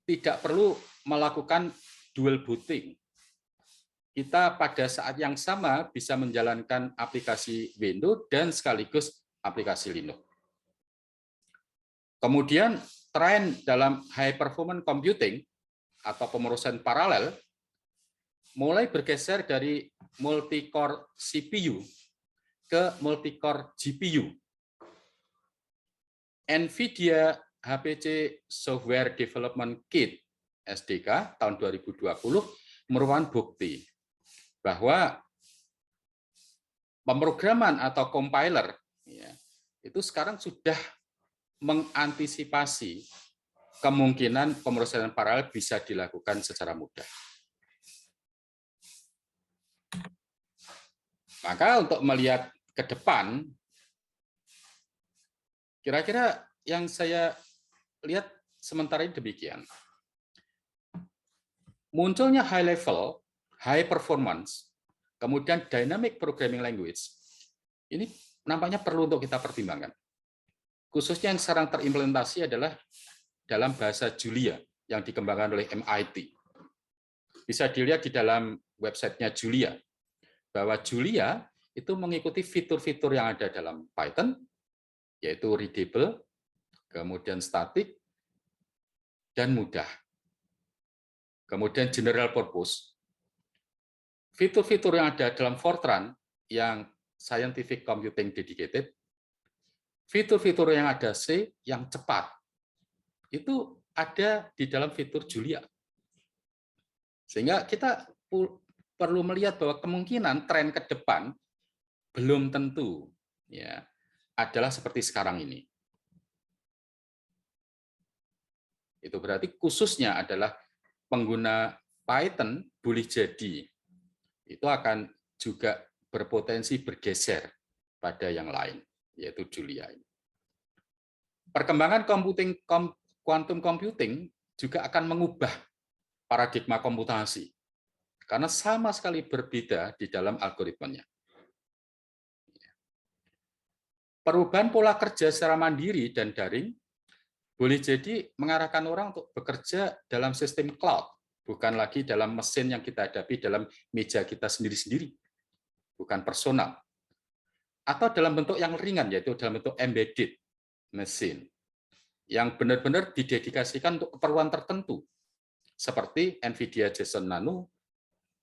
Tidak perlu melakukan dual booting. Kita pada saat yang sama bisa menjalankan aplikasi Windows dan sekaligus aplikasi Linux. Kemudian tren dalam high performance computing atau pemerosesan paralel mulai bergeser dari multi-core CPU ke multi-core GPU. NVIDIA HPC Software Development Kit SDK tahun 2020 merupakan bukti bahwa pemrograman atau compiler ya, itu sekarang sudah mengantisipasi kemungkinan pemrosesan paralel bisa dilakukan secara mudah. Maka untuk melihat ke depan, kira-kira yang saya lihat sementara ini demikian. Munculnya high level, high performance, kemudian dynamic programming language, ini nampaknya perlu untuk kita pertimbangkan. Khususnya yang sekarang terimplementasi adalah dalam bahasa Julia yang dikembangkan oleh MIT. Bisa dilihat di dalam websitenya Julia, bahwa Julia itu mengikuti fitur-fitur yang ada dalam Python, yaitu readable, kemudian static, dan mudah. Kemudian general purpose. Fitur-fitur yang ada dalam Fortran, yang scientific computing dedicated, fitur-fitur yang ada C, yang cepat, itu ada di dalam fitur Julia. Sehingga kita perlu melihat bahwa kemungkinan tren ke depan belum tentu ya adalah seperti sekarang ini. Itu berarti khususnya adalah pengguna Python boleh jadi itu akan juga berpotensi bergeser pada yang lain, yaitu Julia. Perkembangan quantum computing juga akan mengubah paradigma komputasi, karena sama sekali berbeda di dalam algoritmanya. Perubahan pola kerja secara mandiri dan daring boleh jadi mengarahkan orang untuk bekerja dalam sistem cloud, bukan lagi dalam mesin yang kita hadapi dalam meja kita sendiri-sendiri, bukan personal. Atau dalam bentuk yang ringan, yaitu dalam bentuk embedded mesin, yang benar-benar didedikasikan untuk keperluan tertentu, seperti NVIDIA Jetson Nano,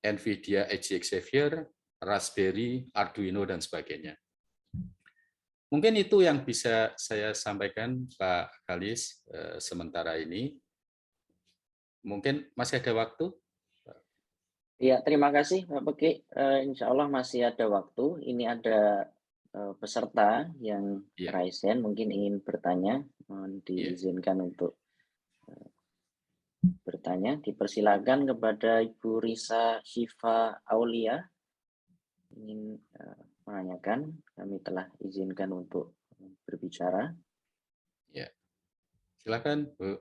NVIDIA EGX Xavier, Raspberry, Arduino, dan sebagainya. Mungkin itu yang bisa saya sampaikan, Pak Kalis, sementara ini. Mungkin masih ada waktu? Ya, terima kasih Pak Beki. Insya Allah masih ada waktu. Ini ada peserta yang Iya, raise hand, mungkin ingin bertanya, mohon iya. diizinkan untuk bertanya. Dipersilakan kepada Ibu Risa Syifa Aulia ingin menanyakan. Kami telah izinkan untuk berbicara. Ya, silakan, Bu.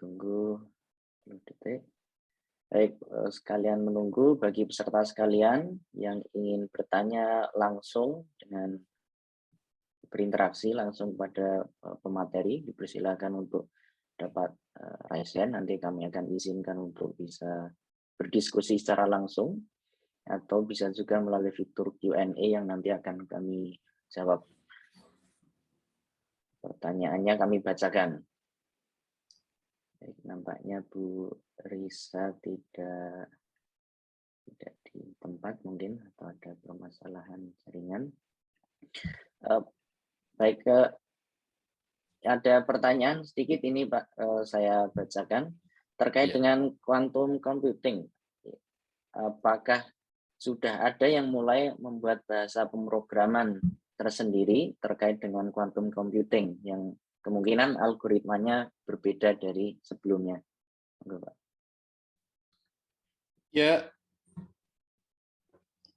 Tunggu 10 detik. Baik, sekalian menunggu bagi peserta sekalian yang ingin bertanya langsung dengan berinteraksi langsung pada pemateri, dipersilakan untuk dapat raise hand. Nanti kami akan izinkan untuk bisa berdiskusi secara langsung atau bisa juga melalui fitur Q&A yang nanti akan kami jawab. Pertanyaannya kami bacakan. Baik, nampaknya Bu Risa tidak di tempat mungkin atau ada permasalahan jaringan. Baik, ada pertanyaan sedikit ini Pak, saya bacakan terkait Iya. dengan quantum computing. Apakah sudah ada yang mulai membuat bahasa pemrograman tersendiri terkait dengan quantum computing yang kemungkinan algoritmanya berbeda dari sebelumnya? Enggak, Pak. Ya,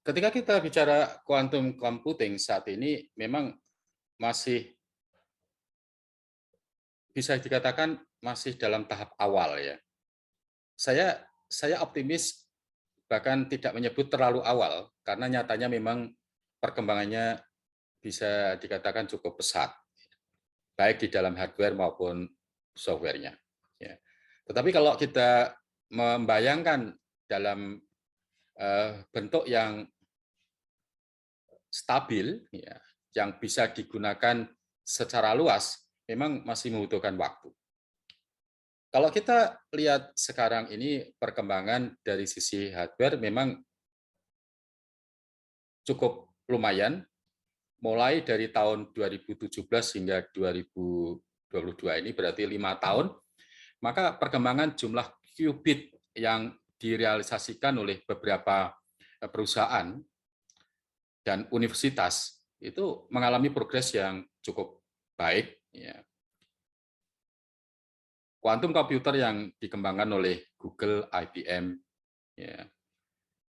ketika kita bicara quantum computing saat ini memang masih bisa dikatakan masih dalam tahap awal ya. Saya optimis bahkan tidak menyebut terlalu awal karena nyatanya memang perkembangannya bisa dikatakan cukup pesat, baik di dalam hardware maupun software-nya. Ya. Tetapi kalau kita membayangkan dalam bentuk yang stabil, ya, yang bisa digunakan secara luas, memang masih membutuhkan waktu. Kalau kita lihat sekarang ini perkembangan dari sisi hardware memang cukup lumayan, mulai dari tahun 2017 hingga 2022 ini berarti 5 tahun, maka perkembangan jumlah qubit yang direalisasikan oleh beberapa perusahaan dan universitas itu mengalami progres yang cukup baik. Ya. Quantum computer yang dikembangkan oleh Google, IBM, ya,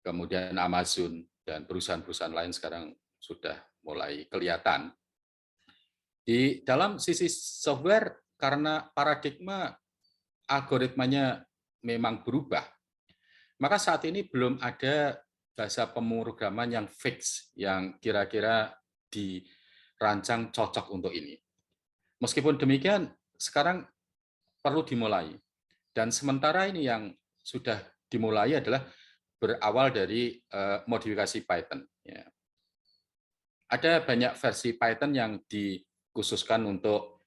kemudian Amazon, dan perusahaan-perusahaan lain sekarang sudah mulai kelihatan. Di dalam sisi software, karena paradigma algoritmanya memang berubah, maka saat ini belum ada bahasa pemrograman yang fix, yang kira-kira dirancang cocok untuk ini. Meskipun demikian, sekarang perlu dimulai. Dan sementara ini yang sudah dimulai adalah berawal dari modifikasi Python. Ya. Ada banyak versi Python yang dikhususkan untuk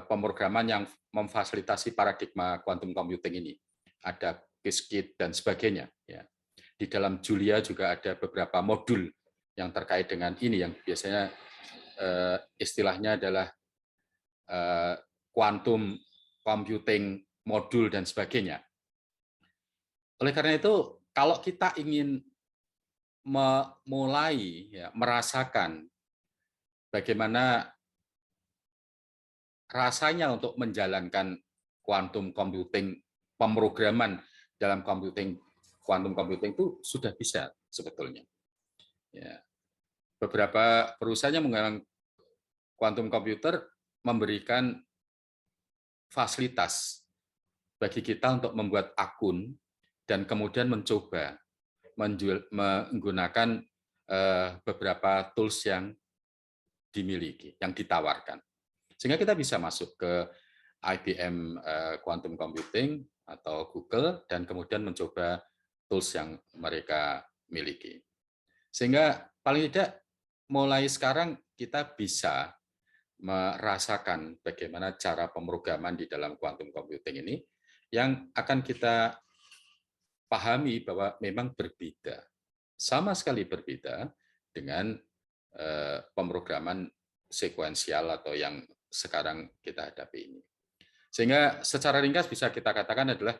pemrograman yang memfasilitasi paradigma quantum computing ini. Ada Qiskit dan sebagainya. Ya. Di dalam Julia juga ada beberapa modul yang terkait dengan ini, yang biasanya istilahnya adalah quantum computing modul dan sebagainya. Oleh karena itu, kalau kita ingin memulai ya, merasakan bagaimana rasanya untuk menjalankan quantum computing, pemrograman dalam quantum computing itu sudah bisa sebetulnya. Ya. Beberapa perusahaan yang menggunakan quantum computer memberikan fasilitas bagi kita untuk membuat akun dan kemudian mencoba menggunakan beberapa tools yang dimiliki, yang ditawarkan. Sehingga kita bisa masuk ke IBM Quantum Computing atau Google dan kemudian mencoba tools yang mereka miliki. Sehingga paling tidak mulai sekarang kita bisa merasakan bagaimana cara pemrograman di dalam quantum computing ini yang akan kita pahami bahwa memang berbeda sama sekali berbeda dengan pemrograman sekuensial atau yang sekarang kita hadapi ini. Sehingga secara ringkas bisa kita katakan adalah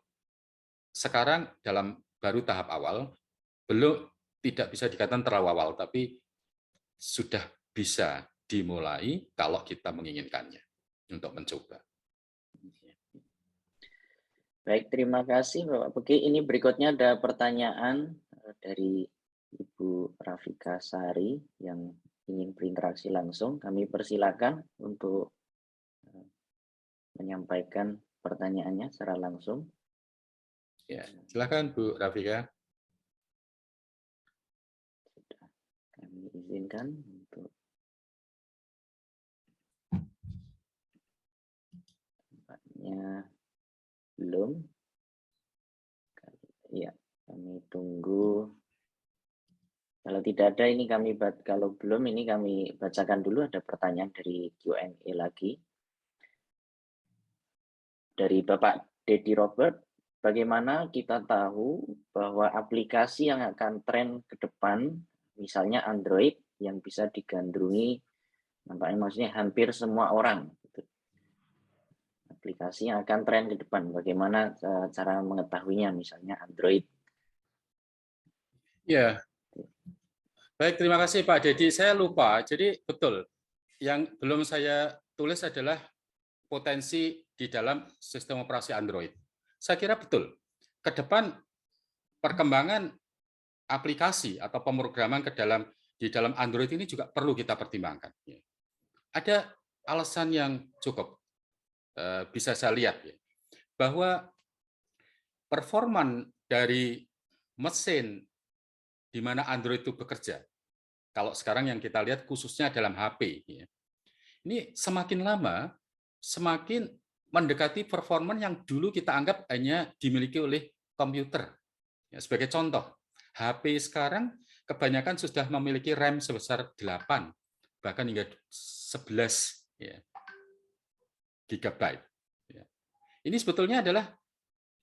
sekarang dalam baru tahap awal, belum tidak bisa dikatakan terlalu awal, tapi sudah bisa dimulai kalau kita menginginkannya untuk mencoba. Baik, terima kasih Bapak Begi. Ini berikutnya ada pertanyaan dari Ibu Rafika Sari yang ingin berinteraksi langsung. Kami persilakan untuk menyampaikan pertanyaannya secara langsung. Ya, silakan Bu Rafika. Sudah kami izinkan untuk tempatnya belum. Ya, kami tunggu. Kalau tidak ada ini kalau belum ini kami bacakan dulu, ada pertanyaan dari Q&A lagi. Dari Bapak Dedi Robert, bagaimana kita tahu bahwa aplikasi yang akan tren ke depan, misalnya Android, yang bisa digandrungi, nampaknya maksudnya hampir semua orang. Aplikasi yang akan tren ke depan, bagaimana cara mengetahuinya, misalnya Android. Ya, baik, terima kasih Pak Dedi. Saya lupa, jadi betul. Yang belum saya tulis adalah potensi di dalam sistem operasi Android. Saya kira betul. Ke depan perkembangan aplikasi atau pemrograman di dalam Android ini juga perlu kita pertimbangkan. Ada alasan yang cukup bisa saya lihat ya, bahwa performan dari mesin di mana Android itu bekerja, kalau sekarang yang kita lihat khususnya dalam HP, ya, ini semakin lama semakin mendekati performan yang dulu kita anggap hanya dimiliki oleh komputer. Ya, sebagai contoh, HP sekarang kebanyakan sudah memiliki RAM sebesar 8, bahkan hingga 11 ya, gigabyte. Ya. Ini sebetulnya adalah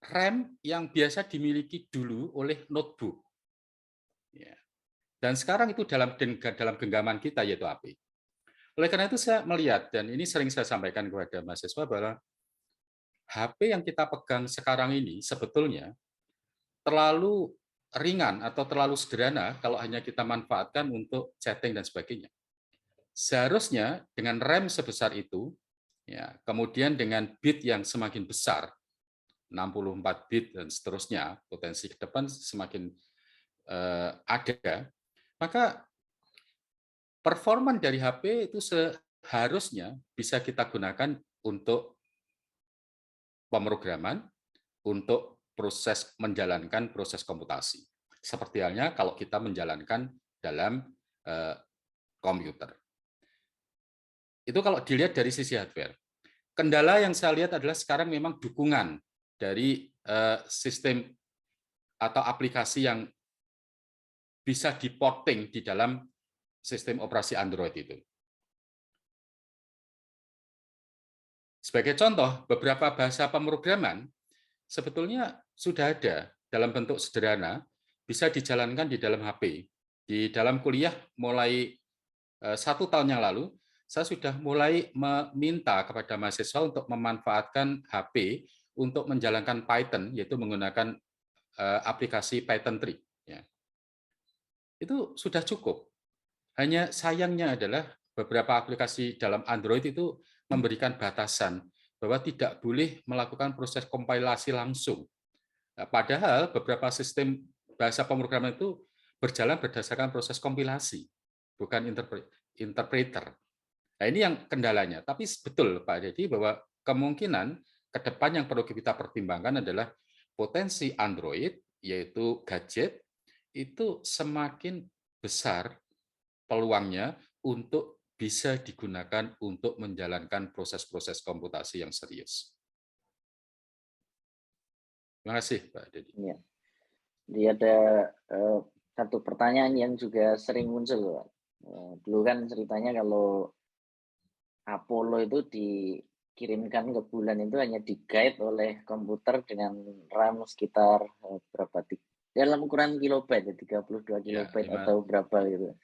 RAM yang biasa dimiliki dulu oleh notebook. Ya. Dan sekarang itu dalam genggaman kita, yaitu HP. Oleh karena itu saya melihat, dan ini sering saya sampaikan kepada mahasiswa, bahwa HP yang kita pegang sekarang ini sebetulnya terlalu ringan atau terlalu sederhana kalau hanya kita manfaatkan untuk chatting dan sebagainya. Seharusnya dengan RAM sebesar itu, ya, kemudian dengan bit yang semakin besar, 64 bit dan seterusnya, potensi ke depan semakin ada, maka performan dari HP itu seharusnya bisa kita gunakan untuk pemrograman, untuk menjalankan proses komputasi. Seperti halnya kalau kita menjalankan dalam komputer. Itu kalau dilihat dari sisi hardware. Kendala yang saya lihat adalah sekarang memang dukungan dari sistem atau aplikasi yang bisa di-porting di dalam sistem operasi Android itu. Sebagai contoh, beberapa bahasa pemrograman sebetulnya sudah ada dalam bentuk sederhana, bisa dijalankan di dalam HP. Di dalam kuliah mulai 1 tahun yang lalu, saya sudah mulai meminta kepada mahasiswa untuk memanfaatkan HP untuk menjalankan Python, yaitu menggunakan aplikasi Python 3. Ya. Itu sudah cukup. Hanya sayangnya adalah beberapa aplikasi dalam Android itu memberikan batasan bahwa tidak boleh melakukan proses kompilasi langsung. Nah, padahal beberapa sistem bahasa pemrograman itu berjalan berdasarkan proses kompilasi, bukan interpreter. Nah, ini yang kendalanya. Tapi betul Pak Dedi bahwa kemungkinan ke depan yang perlu kita pertimbangkan adalah potensi Android, yaitu gadget, itu semakin besar peluangnya untuk bisa digunakan untuk menjalankan proses-proses komputasi yang serius. Terima kasih, Pak Dedi. Ya. Jadi ada satu pertanyaan yang juga sering muncul. Dulu kan ceritanya kalau Apollo itu dikirimkan ke bulan itu hanya di-guide oleh komputer dengan RAM sekitar dalam ukuran kilobyte, 32 Ya, kilobyte atau berapa gitu.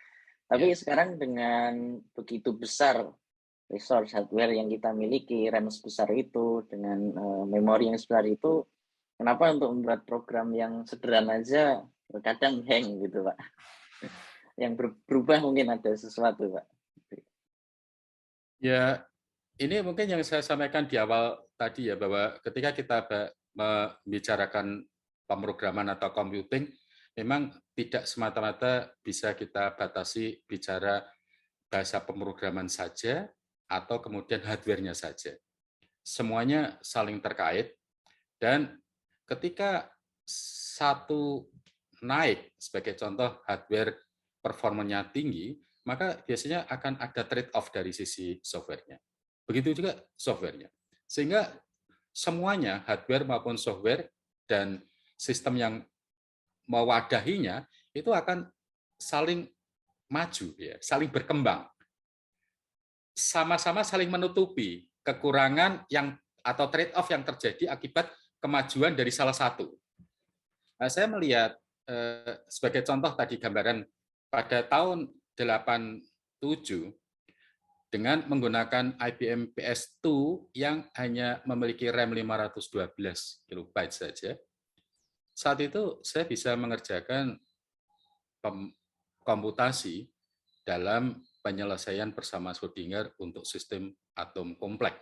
Tapi ya. sekarang dengan begitu besar resource hardware yang kita miliki, RAM sebesar itu, dengan memori yang sebesar itu, kenapa untuk membuat program yang sederhana aja kadang hang gitu, Pak. Yang berubah mungkin ada sesuatu, Pak. Ya, ini mungkin yang saya sampaikan di awal tadi ya, bahwa ketika kita membicarakan pemrograman atau computing, memang tidak semata-mata bisa kita batasi bicara bahasa pemrograman saja atau kemudian hardware-nya saja. Semuanya saling terkait, dan ketika satu naik, sebagai contoh hardware performanya tinggi, maka biasanya akan ada trade-off dari sisi software-nya. Begitu juga software-nya. Sehingga semuanya, hardware maupun software dan sistem yang mewadahinya, itu akan saling maju, ya, saling berkembang. Sama-sama saling menutupi kekurangan yang atau trade-off yang terjadi akibat kemajuan dari salah satu. Nah, saya melihat sebagai contoh tadi gambaran pada tahun 87 dengan menggunakan IBM PS2 yang hanya memiliki RAM 512 KB saja. Saat itu saya bisa mengerjakan komputasi dalam penyelesaian bersama Schrödinger untuk sistem atom kompleks.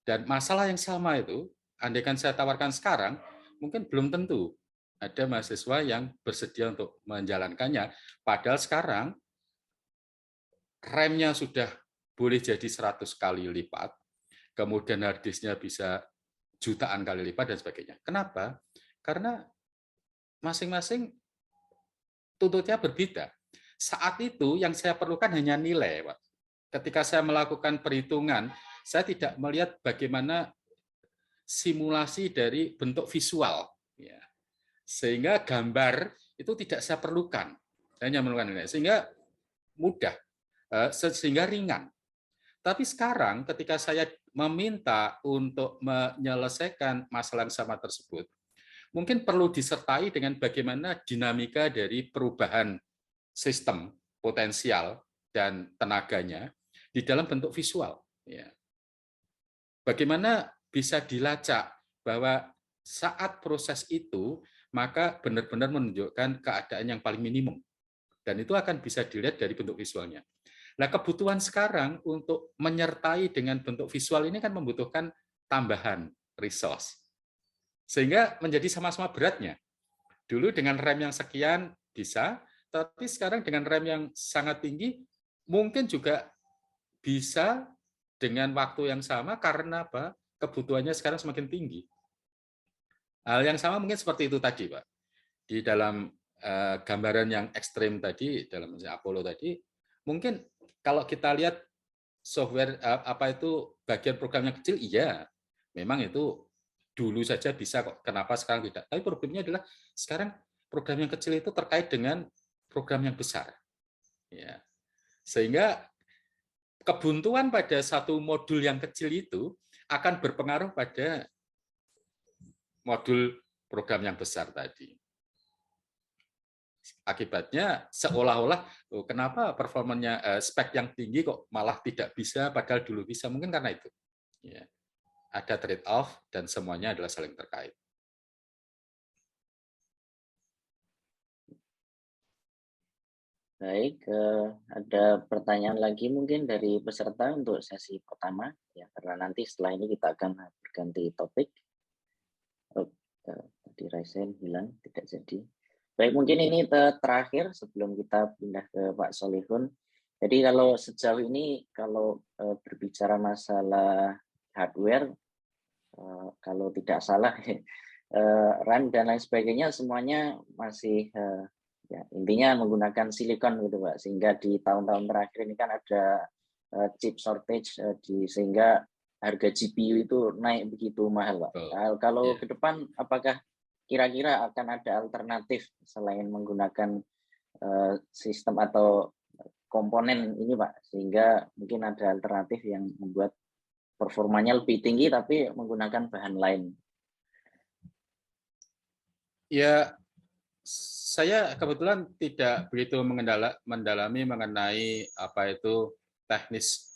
Dan masalah yang sama itu, andaikan saya tawarkan sekarang, mungkin belum tentu ada mahasiswa yang bersedia untuk menjalankannya. Padahal sekarang RAM-nya sudah boleh jadi 100 kali lipat, kemudian hard disk-nya bisa jutaan kali lipat dan sebagainya. Kenapa? Karena masing-masing tuntutnya berbeda. Saat itu yang saya perlukan hanya nilai, Pak. Ketika saya melakukan perhitungan, saya tidak melihat bagaimana simulasi dari bentuk visual, ya. Sehingga gambar itu tidak saya perlukan, saya hanya memerlukan nilai, sehingga mudah, sehingga ringan. Tapi sekarang ketika saya meminta untuk menyelesaikan masalah yang sama tersebut, mungkin perlu disertai dengan bagaimana dinamika dari perubahan sistem, potensial, dan tenaganya di dalam bentuk visual. Ya. Bagaimana bisa dilacak bahwa saat proses itu, maka benar-benar menunjukkan keadaan yang paling minimum. Dan itu akan bisa dilihat dari bentuk visualnya. Nah, kebutuhan sekarang untuk menyertai dengan bentuk visual ini kan membutuhkan tambahan resource. Sehingga menjadi sama-sama beratnya. Dulu dengan RAM yang sekian bisa, tapi sekarang dengan RAM yang sangat tinggi, mungkin juga bisa dengan waktu yang sama karena apa? Kebutuhannya sekarang semakin tinggi. Hal yang sama mungkin seperti itu tadi, Pak. Di dalam gambaran yang ekstrim tadi, dalam Apollo tadi, mungkin kalau kita lihat software apa itu bagian programnya kecil, iya, memang itu dulu saja bisa kok. Kenapa sekarang tidak? Tapi problemnya adalah sekarang program yang kecil itu terkait dengan program yang besar. Ya. Sehingga kebuntuan pada satu modul yang kecil itu akan berpengaruh pada modul program yang besar tadi. Akibatnya seolah-olah kenapa performanya spek yang tinggi kok malah tidak bisa padahal dulu bisa, mungkin karena itu. Ya. Ada trade off dan semuanya adalah saling terkait. Baik, ada pertanyaan lagi mungkin dari peserta untuk sesi pertama, ya, karena nanti setelah ini kita akan berganti topik. Oh, tadi Raisen hilang, tidak jadi. Baik, mungkin ini terakhir sebelum kita pindah ke Pak Solihun. Jadi kalau sejauh ini, kalau berbicara masalah hardware, kalau tidak salah, RAM dan lain sebagainya semuanya masih ya, intinya menggunakan silikon gitu Pak, sehingga di tahun-tahun terakhir ini kan ada chip shortage sehingga harga GPU itu naik begitu mahal Pak. Kalau Yeah. ke depan apakah kira-kira akan ada alternatif selain menggunakan sistem atau komponen ini Pak, sehingga mungkin ada alternatif yang membuat performanya lebih tinggi tapi menggunakan bahan lain? Ya, saya kebetulan tidak begitu mendalami mengenai apa itu teknis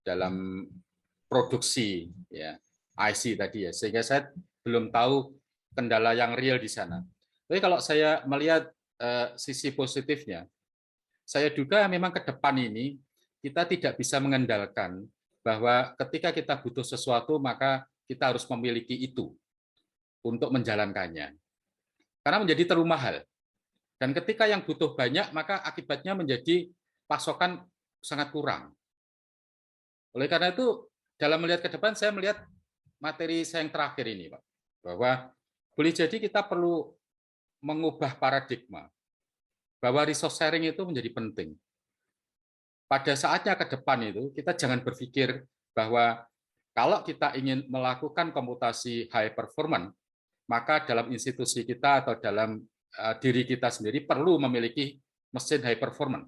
dalam produksi ya IC tadi ya, sehingga saya belum tahu kendala yang real di sana. Tapi kalau saya melihat sisi positifnya, saya duga memang ke depan ini kita tidak bisa mengandalkan bahwa ketika kita butuh sesuatu maka kita harus memiliki itu untuk menjalankannya. Karena menjadi terlalu mahal. Dan ketika yang butuh banyak, maka akibatnya menjadi pasokan sangat kurang. Oleh karena itu, dalam melihat ke depan, saya melihat materi saya yang terakhir ini, Pak, bahwa boleh jadi kita perlu mengubah paradigma, bahwa resource sharing itu menjadi penting. Pada saatnya ke depan itu, kita jangan berpikir bahwa kalau kita ingin melakukan komputasi high performance, maka dalam institusi kita atau dalam diri kita sendiri perlu memiliki mesin high performance.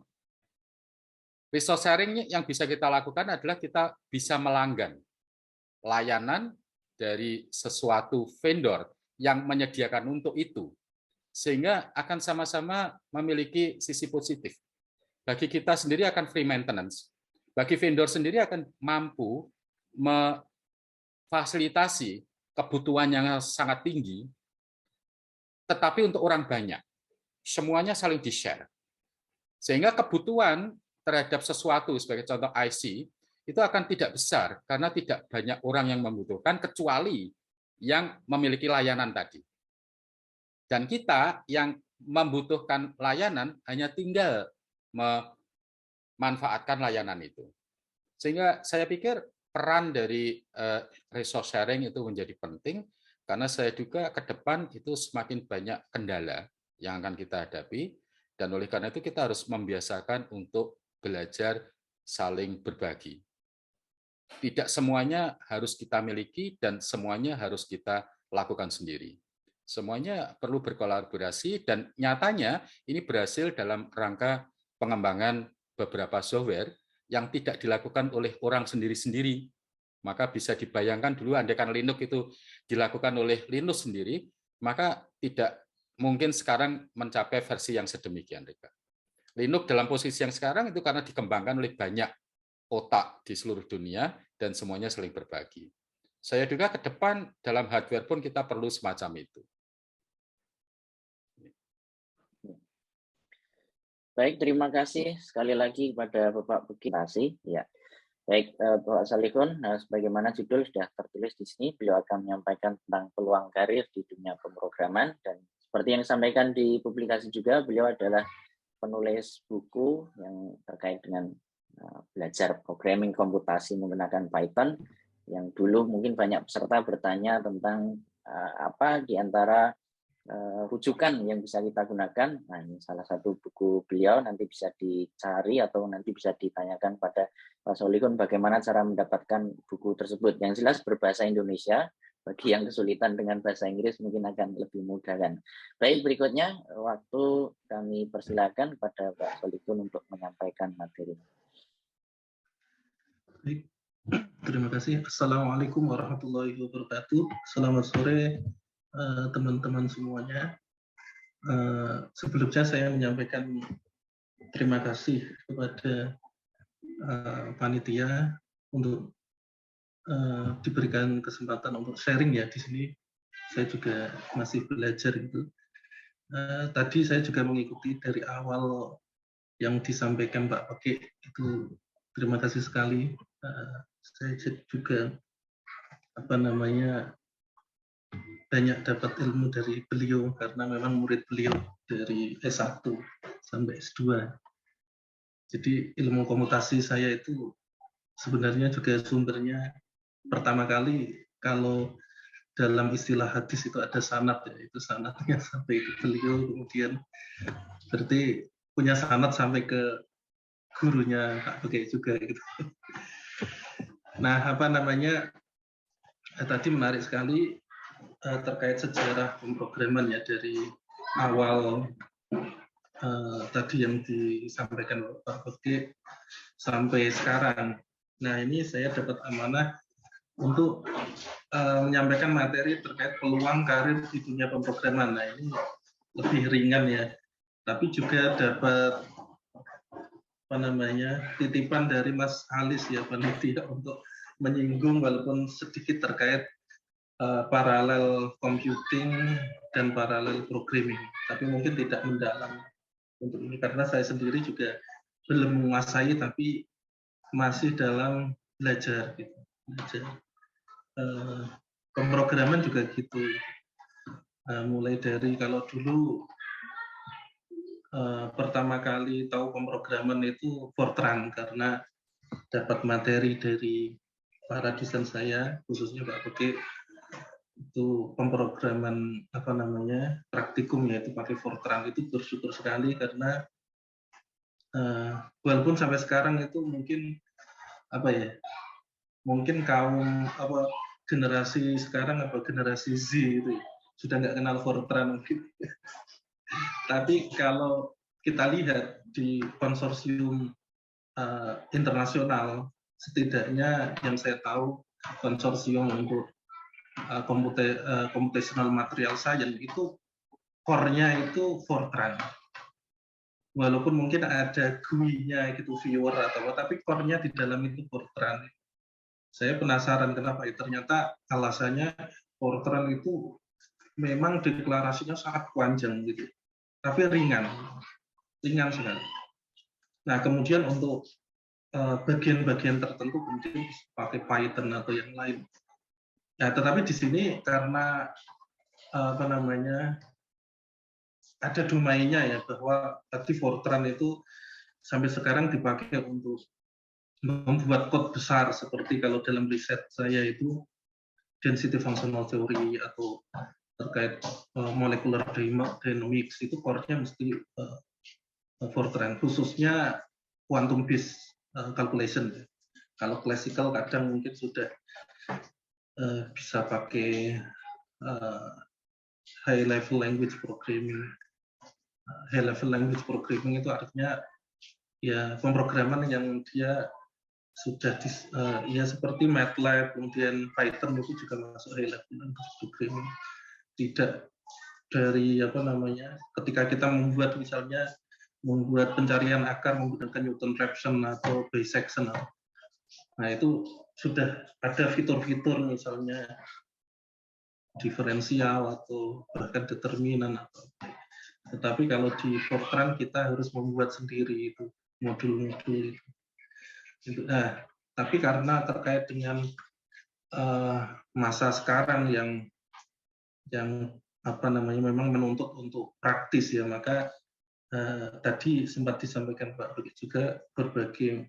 Resource sharing yang bisa kita lakukan adalah kita bisa melanggan layanan dari sesuatu vendor yang menyediakan untuk itu, sehingga akan sama-sama memiliki sisi positif. Bagi kita sendiri akan free maintenance, bagi vendor sendiri akan mampu memfasilitasi kebutuhan yang sangat tinggi, tetapi untuk orang banyak. Semuanya saling di-share. Sehingga kebutuhan terhadap sesuatu, sebagai contoh IC, itu akan tidak besar, karena tidak banyak orang yang membutuhkan, kecuali yang memiliki layanan tadi. Dan kita yang membutuhkan layanan, hanya tinggal memanfaatkan layanan itu. Sehingga saya pikir peran dari resource sharing itu menjadi penting, karena saya juga ke depan itu semakin banyak kendala yang akan kita hadapi, dan oleh karena itu kita harus membiasakan untuk belajar saling berbagi. Tidak semuanya harus kita miliki dan semuanya harus kita lakukan sendiri. Semuanya perlu berkolaborasi, dan nyatanya ini berhasil dalam rangka pengembangan beberapa software yang tidak dilakukan oleh orang sendiri-sendiri. Maka bisa dibayangkan dulu andaikan Linux itu dilakukan oleh Linux sendiri, maka tidak mungkin sekarang mencapai versi yang sedemikian. Linux dalam posisi yang sekarang itu karena dikembangkan oleh banyak otak di seluruh dunia dan semuanya saling berbagi. Saya juga ke depan dalam hardware pun kita perlu semacam itu. Baik, terima kasih sekali lagi kepada Bapak Bukitasi. Ya, baik, Bapak Salihun, sebagaimana judul sudah tertulis di sini, beliau akan menyampaikan tentang peluang karir di dunia pemrograman, dan seperti yang disampaikan di publikasi juga, beliau adalah penulis buku yang terkait dengan belajar programming komputasi menggunakan Python, yang dulu mungkin banyak peserta bertanya tentang apa di antara rujukan yang bisa kita gunakan. Nah, ini salah satu buku beliau, nanti bisa dicari atau nanti bisa ditanyakan pada Pak Solihun bagaimana cara mendapatkan buku tersebut. Yang jelas berbahasa Indonesia, bagi yang kesulitan dengan bahasa Inggris mungkin akan lebih mudah kan. Baik, berikutnya waktu kami persilakan kepada Pak Solihun untuk menyampaikan materi. Baik, terima kasih. Assalamualaikum warahmatullahi wabarakatuh. Selamat sore teman-teman semuanya. Sebelumnya saya menyampaikan terima kasih kepada panitia untuk diberikan kesempatan untuk sharing ya di sini. Saya juga masih belajar itu. Tadi saya juga mengikuti dari awal yang disampaikan Pak Pake, itu terima kasih sekali. Saya juga banyak dapat ilmu dari beliau karena memang murid beliau dari S1 sampai S2. Jadi ilmu komputasi saya itu sebenarnya juga sumbernya pertama kali, kalau dalam istilah hadis itu ada sanad, ya, itu sanadnya sampai ke beliau, kemudian berarti punya sanad sampai ke gurunya Pak Beke juga gitu. Nah, tadi menarik sekali terkait sejarah pemrograman ya, dari awal tadi yang disampaikan Pak Beke sampai sekarang. Nah, ini saya dapat amanah untuk menyampaikan materi terkait peluang karir di dunia pemrograman. Nah, ini lebih ringan ya, tapi juga dapat titipan dari Mas Alis ya, panitia, untuk menyinggung walaupun sedikit terkait paralel computing dan paralel programming, tapi mungkin tidak mendalam untuk ini karena saya sendiri juga belum menguasai, tapi masih dalam belajar gitu. Pemrograman juga gitu, mulai dari kalau dulu pertama kali tahu pemrograman itu Fortran karena dapat materi dari para dosen saya, khususnya Pak Beke, itu pemrograman praktikum yaitu pakai Fortran. Itu bersyukur sekali karena walaupun sampai sekarang itu mungkin mungkin kaum generasi sekarang generasi Z itu sudah nggak kenal Fortran mungkin. Tapi kalau kita lihat di konsorsium internasional, setidaknya yang saya tahu konsorsium untuk computational material science itu core-nya itu Fortran. Walaupun mungkin ada GUI-nya gitu, viewer atau apa, tapi core-nya di dalam itu Fortran. Saya penasaran kenapa ternyata alasannya Fortran itu memang deklarasinya sangat panjang gitu, tapi ringan sekali. Nah, kemudian untuk bagian-bagian tertentu mungkin pakai Python atau yang lain. Nah, tetapi di sini karena ada domainnya ya, bahwa tadi Fortran itu sampai sekarang dipakai untuk membuat code besar seperti kalau dalam riset saya itu density functional theory atau terkait molecular dynamics, itu core-nya mesti Fortran, khususnya quantum based calculation. Kalau classical kadang mungkin sudah bisa pakai high level language programming. High level language programming itu artinya ya pemrograman yang dia sudah ya seperti MATLAB, kemudian Python itu juga masuk high level language programming. Tidak dari ketika kita membuat pencarian akar menggunakan Newton-Raphson atau bisection. Nah, itu sudah ada fitur-fitur misalnya diferensial atau bahkan determinan tetapi kalau di Fortran kita harus membuat sendiri itu modul-modul itu. Nah, tapi karena terkait dengan masa sekarang yang memang menuntut untuk praktis ya, maka tadi sempat disampaikan Pak Budi juga berbagai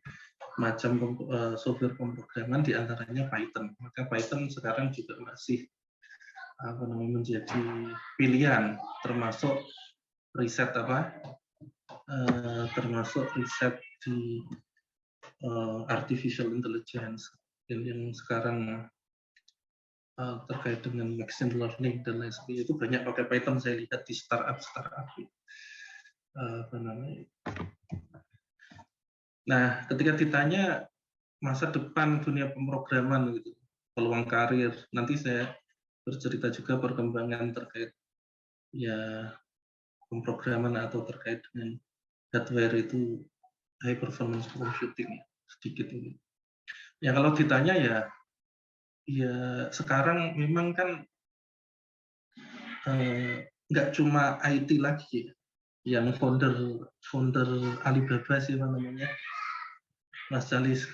macam software pemrograman, diantaranya Python. Maka Python sekarang juga masih menjadi pilihan, termasuk riset di artificial intelligence yang sekarang terkait dengan machine learning dan lain sebagainya, itu banyak pakai Python. Saya lihat di startup Nah, ketika ditanya masa depan dunia pemrograman gitu, peluang karir, nanti saya bercerita juga perkembangan terkait ya pemrograman atau terkait dengan hardware itu high performance computing ya, sedikit ini. Ya kalau ditanya ya sekarang memang kan nggak cuma IT lagi ya. Yang founder Alibaba siapa namanya, Mas Jalis,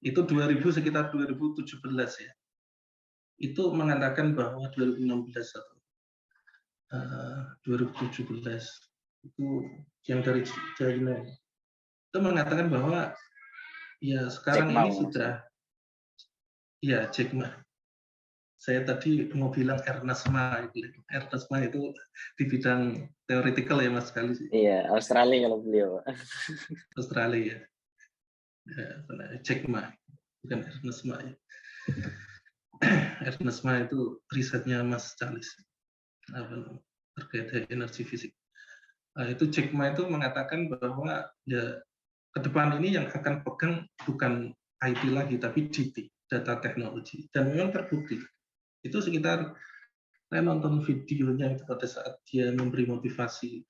itu sekitar 2017 ya, itu mengatakan bahwa 2016 atau 2017 itu yang dari China itu mengatakan bahwa ya sekarang ini sudah ya Jack Ma. Saya tadi mau bilang Ernest Ma itu di bidang theoretical ya Mas sekali sih. Iya, Australia kalau beliau. Australia ya. Jack Ma, bukan Ernest Ma ya. Ernest Ma itu risetnya Mas Charles terkait energi fisik. Itu Jack Ma itu mengatakan bahwa ya ke depan ini yang akan pegang bukan IT lagi tapi DT. data teknologi, dan memang terbukti. Itu sekitar saya nonton videonya itu pada saat dia memberi motivasi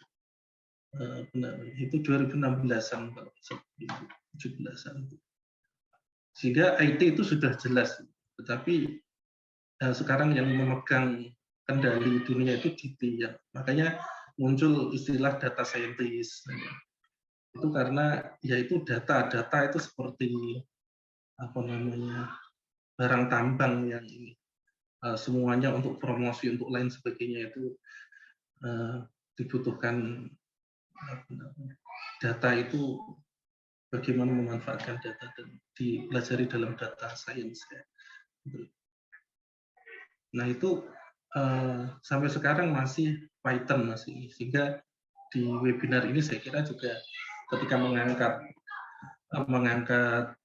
itu 2016-an kalau 17-an. Sehingga IT itu sudah jelas, tetapi sekarang yang memegang kendali dunia itu DT ya. Makanya muncul istilah data scientist. Itu karena yaitu data itu seperti apa namanya barang tambang yang ini semuanya untuk promosi untuk lain sebagainya itu dibutuhkan data itu bagaimana memanfaatkan data dan dipelajari dalam data science ya. Nah itu sampai sekarang masih Python masih, sehingga di webinar ini saya kira juga ketika mengangkat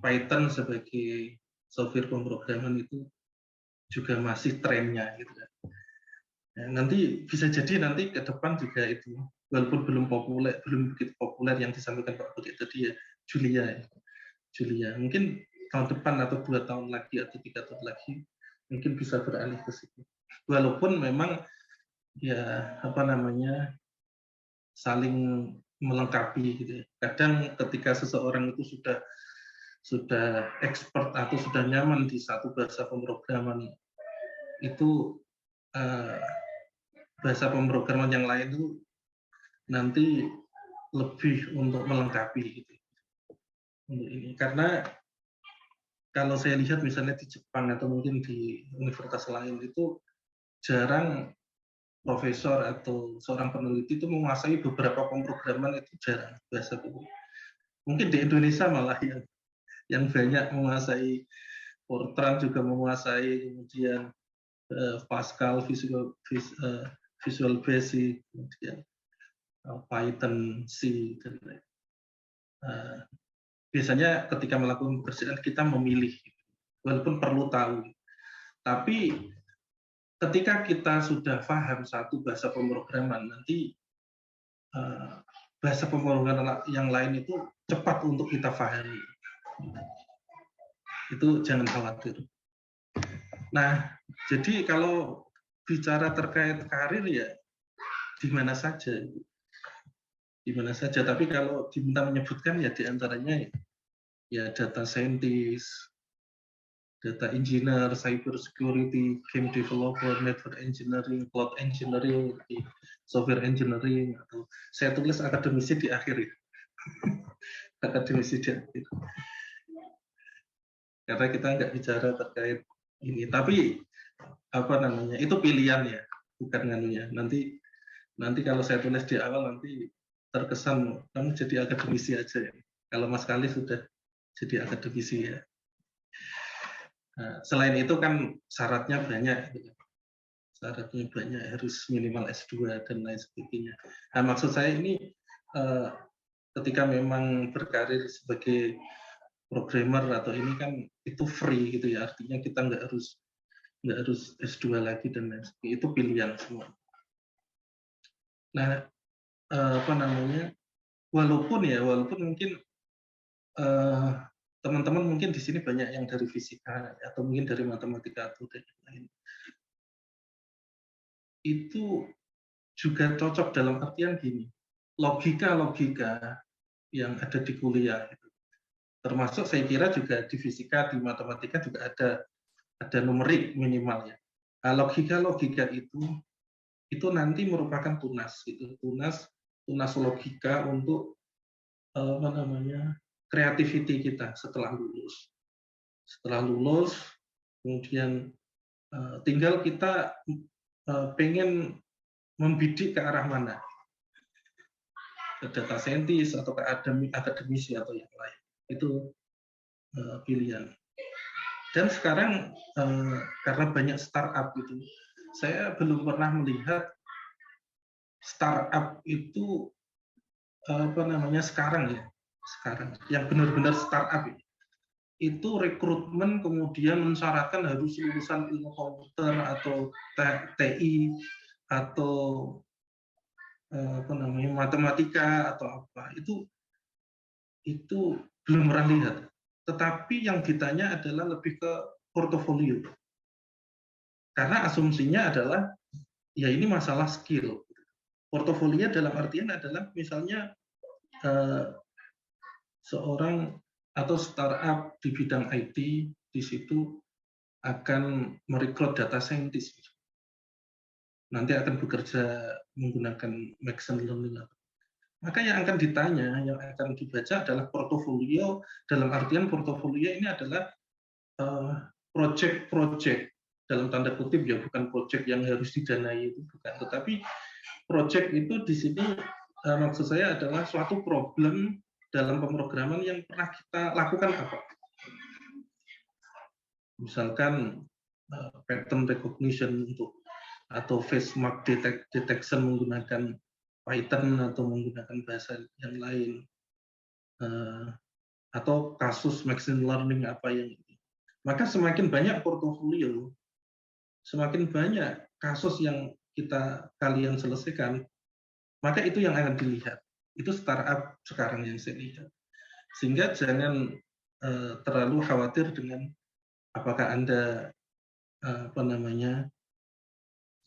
Python sebagai software pemrograman itu juga masih trennya gitu kan. Ya, nanti bisa jadi nanti ke depan juga itu walaupun belum begitu populer yang disampaikan Pak Budi tadi ya, Julia mungkin tahun depan atau 2 tahun lagi atau 3 tahun lagi mungkin bisa beralih ke situ. Walaupun memang ya apa namanya saling melengkapi gitu ya. Kadang ketika seseorang itu sudah expert atau sudah nyaman di satu bahasa pemrograman itu bahasa pemrograman yang lain itu nanti lebih untuk melengkapi gitu. Untuk ini karena kalau saya lihat misalnya di Jepang atau mungkin di universitas lain itu jarang profesor atau seorang peneliti itu menguasai beberapa pemrograman, itu jarang bahasa pemrograman. Mungkin di Indonesia malah yang banyak menguasai Fortran juga menguasai, kemudian Pascal, Visual Basic, kemudian Python, C, dan lain. Biasanya ketika melakukan pekerjaan kita memilih, walaupun perlu tahu. Tapi ketika kita sudah paham satu bahasa pemrograman, nanti bahasa pemrograman yang lain itu cepat untuk kita pahami. Itu jangan khawatir. Nah, jadi kalau bicara terkait karir ya di mana saja. Tapi kalau diminta menyebutkan ya diantaranya ya data scientist, data engineer, cyber security, game developer, network engineering, cloud engineering, software engineering, atau saya tulis akademisi di akhir ya. Akademisi di akhir. Karena kita nggak bicara terkait ini, tapi apa namanya itu pilihan ya, bukan nganunya. Nanti kalau saya tulis di awal nanti terkesan kamu jadi akademisi aja ya. Kalau Mas Kali sudah jadi akademisi ya. Nah, selain itu kan syaratnya banyak, harus minimal S2 dan lain sebagainya. Nah, maksud saya ini ketika memang berkarir sebagai programmer atau ini kan itu free gitu ya, artinya kita nggak harus S2 lagi dan lain sebagainya, itu pilihan semua. Nah, apa namanya, walaupun mungkin teman-teman mungkin di sini banyak yang dari fisika atau mungkin dari matematika atau dari lain, itu juga cocok dalam artian gini, logika yang ada di kuliah itu. Termasuk saya kira juga di fisika, di matematika juga ada numerik minimalnya. Nah, logika itu nanti merupakan tunas logika untuk apa namanya creativity kita setelah lulus kemudian tinggal kita pengen membidik ke arah mana, ke data scientist atau ke akademisi atau yang lain, itu pilihan. Dan sekarang karena banyak startup itu, saya belum pernah melihat startup itu apa namanya sekarang yang benar-benar startup itu rekrutmen kemudian mensyaratkan harus lulusan ilmu komputer atau TI atau apa namanya matematika atau apa, itu belum pernah lihat. tetapi yang ditanya adalah lebih ke portofolio. Karena asumsinya adalah, ya ini masalah skill. Portofolio dalam artian adalah misalnya seorang atau startup di bidang IT di situ akan merekrut data scientist. Nanti akan bekerja menggunakan machine learning. Maka yang akan ditanya, yang akan dibaca adalah portofolio, dalam artian portofolio ini adalah project-project dalam tanda kutip, ya bukan project yang harus didanai itu bukan, tetapi project itu di sini maksud saya adalah suatu problem dalam pemrograman yang pernah kita lakukan apa. Misalkan pattern recognition untuk atau face mark detection menggunakan Python atau menggunakan bahasa yang lain, atau kasus machine learning apa yang ini. Maka semakin banyak portofolio, semakin banyak kasus yang kalian selesaikan, maka itu yang akan dilihat. Itu startup sekarang yang saya lihat. Sehingga jangan terlalu khawatir dengan apakah Anda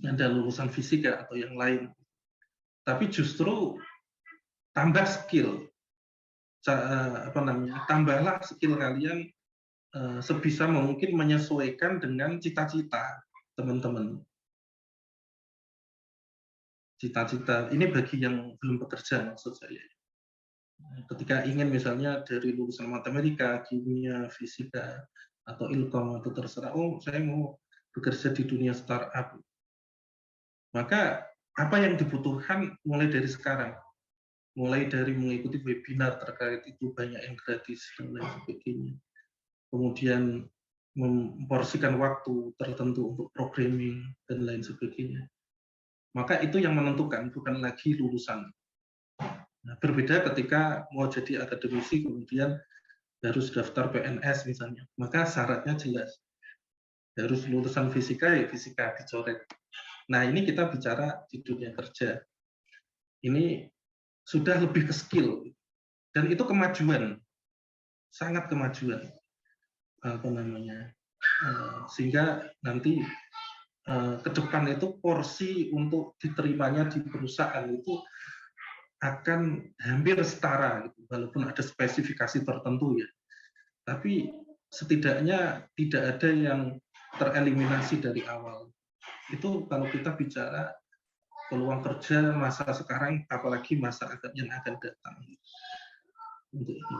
Anda lulusan fisika atau yang lain. Tapi justru tambah skill, tambahlah skill kalian sebisa mungkin menyesuaikan dengan cita-cita teman-teman. Cita-cita ini bagi yang belum bekerja maksud saya. Ketika ingin misalnya dari lulusan matematika, kimia, fisika, atau ilkom atau terserah, oh saya mau bekerja di dunia startup. Maka apa yang dibutuhkan mulai dari sekarang? Mulai dari mengikuti webinar terkait itu banyak yang gratis dan lain sebagainya. Kemudian memporsikan waktu tertentu untuk programming dan lain sebagainya. Maka itu yang menentukan, bukan lagi lulusan. Nah, berbeda ketika mau jadi akademisi kemudian harus daftar PNS misalnya. Maka syaratnya jelas. Harus lulusan fisika, ya fisika dicoret. Nah, ini kita bicara di dunia kerja. Ini sudah lebih ke skill. Dan itu kemajuan. Sangat kemajuan. Sehingga nanti ke depan itu porsi untuk diterimanya di perusahaan itu akan hampir setara, gitu, walaupun ada spesifikasi tertentu ya. Tapi setidaknya tidak ada yang tereliminasi dari awal. Itu kalau kita bicara peluang kerja masa sekarang, apalagi masa yang akan datang. Untuk ini.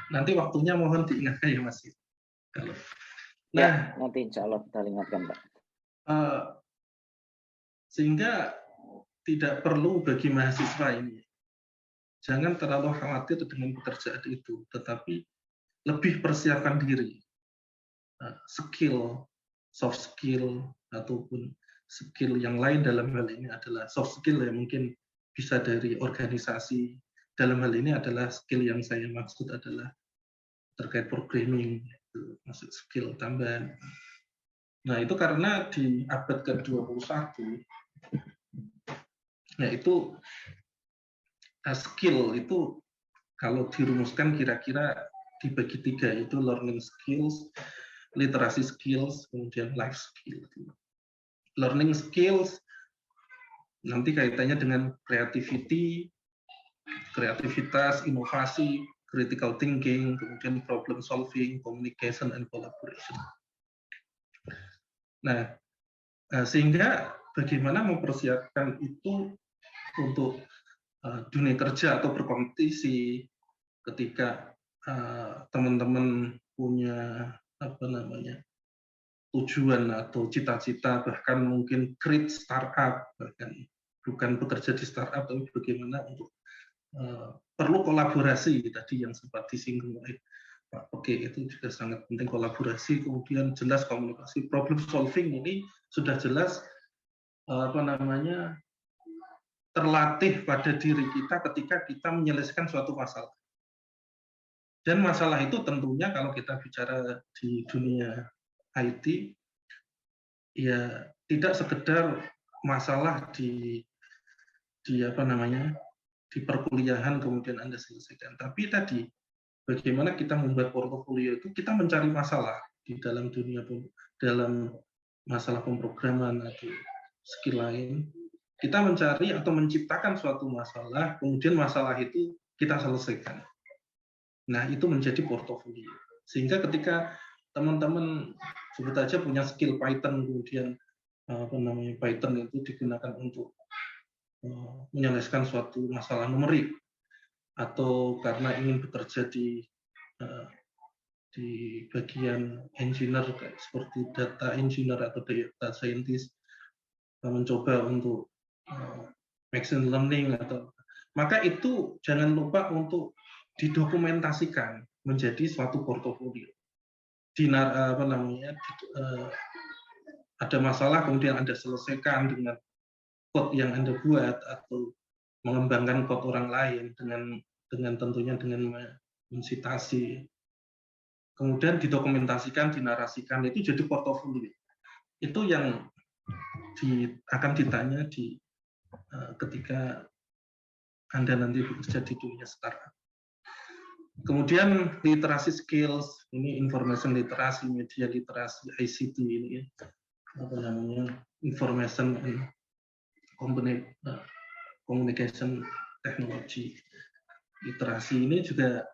Nanti waktunya mohon diingatkan ya Mas. Kalau nah, nanti insya Allah kita ingatkan Pak. Sehingga tidak perlu bagi mahasiswa ini, jangan terlalu khawatir dengan pekerjaan itu, tetapi lebih persiapkan diri. Skill, soft skill, ataupun skill yang lain dalam hal ini adalah soft skill yang mungkin bisa dari organisasi. Dalam hal ini adalah skill yang saya maksud adalah terkait programming, masuk skill tambahan. Nah, itu karena di abad ke-21, nah itu skill itu kalau dirumuskan kira-kira dibagi 3, itu learning skills, literasi skills, kemudian life skill. Learning skills nanti kaitannya dengan kreativitas, inovasi, critical thinking, kemudian problem solving, communication, and collaboration. Nah, sehingga bagaimana mempersiapkan itu untuk dunia kerja atau berkompetisi ketika teman-teman punya tujuan atau cita-cita, bahkan mungkin create startup, bahkan bukan bekerja di startup, tapi bagaimana untuk perlu kolaborasi tadi yang sempat disinggung oleh Pak Oke, itu juga sangat penting kolaborasi, kemudian jelas komunikasi, problem solving ini sudah jelas terlatih pada diri kita ketika kita menyelesaikan suatu masalah. Dan masalah itu tentunya kalau kita bicara di dunia IT, ya tidak sekedar masalah di perkuliahan kemudian Anda selesaikan, tapi tadi bagaimana kita membuat portofolio itu kita mencari masalah di dalam dunia, dalam masalah pemrograman atau skill lain, kita mencari atau menciptakan suatu masalah, kemudian masalah itu kita selesaikan. Nah, itu menjadi portofolio. Sehingga ketika teman-teman sebut aja punya skill Python, kemudian Python itu digunakan untuk menyelesaikan suatu masalah numerik, atau karena ingin bekerja di bagian engineer seperti data engineer atau data scientist, mencoba untuk machine learning atau, maka itu jangan lupa untuk didokumentasikan menjadi suatu portofolio. Ada masalah kemudian Anda selesaikan dengan code yang Anda buat atau mengembangkan code orang lain dengan tentunya dengan mensitasi, kemudian didokumentasikan, dinarasikan, itu jadi portofolio. Itu yang akan ditanya ketika Anda nanti bekerja di dunia startup. Kemudian literasi skills, ini information literasi, media literasi, ICT, ini information and communication technology. Literasi ini juga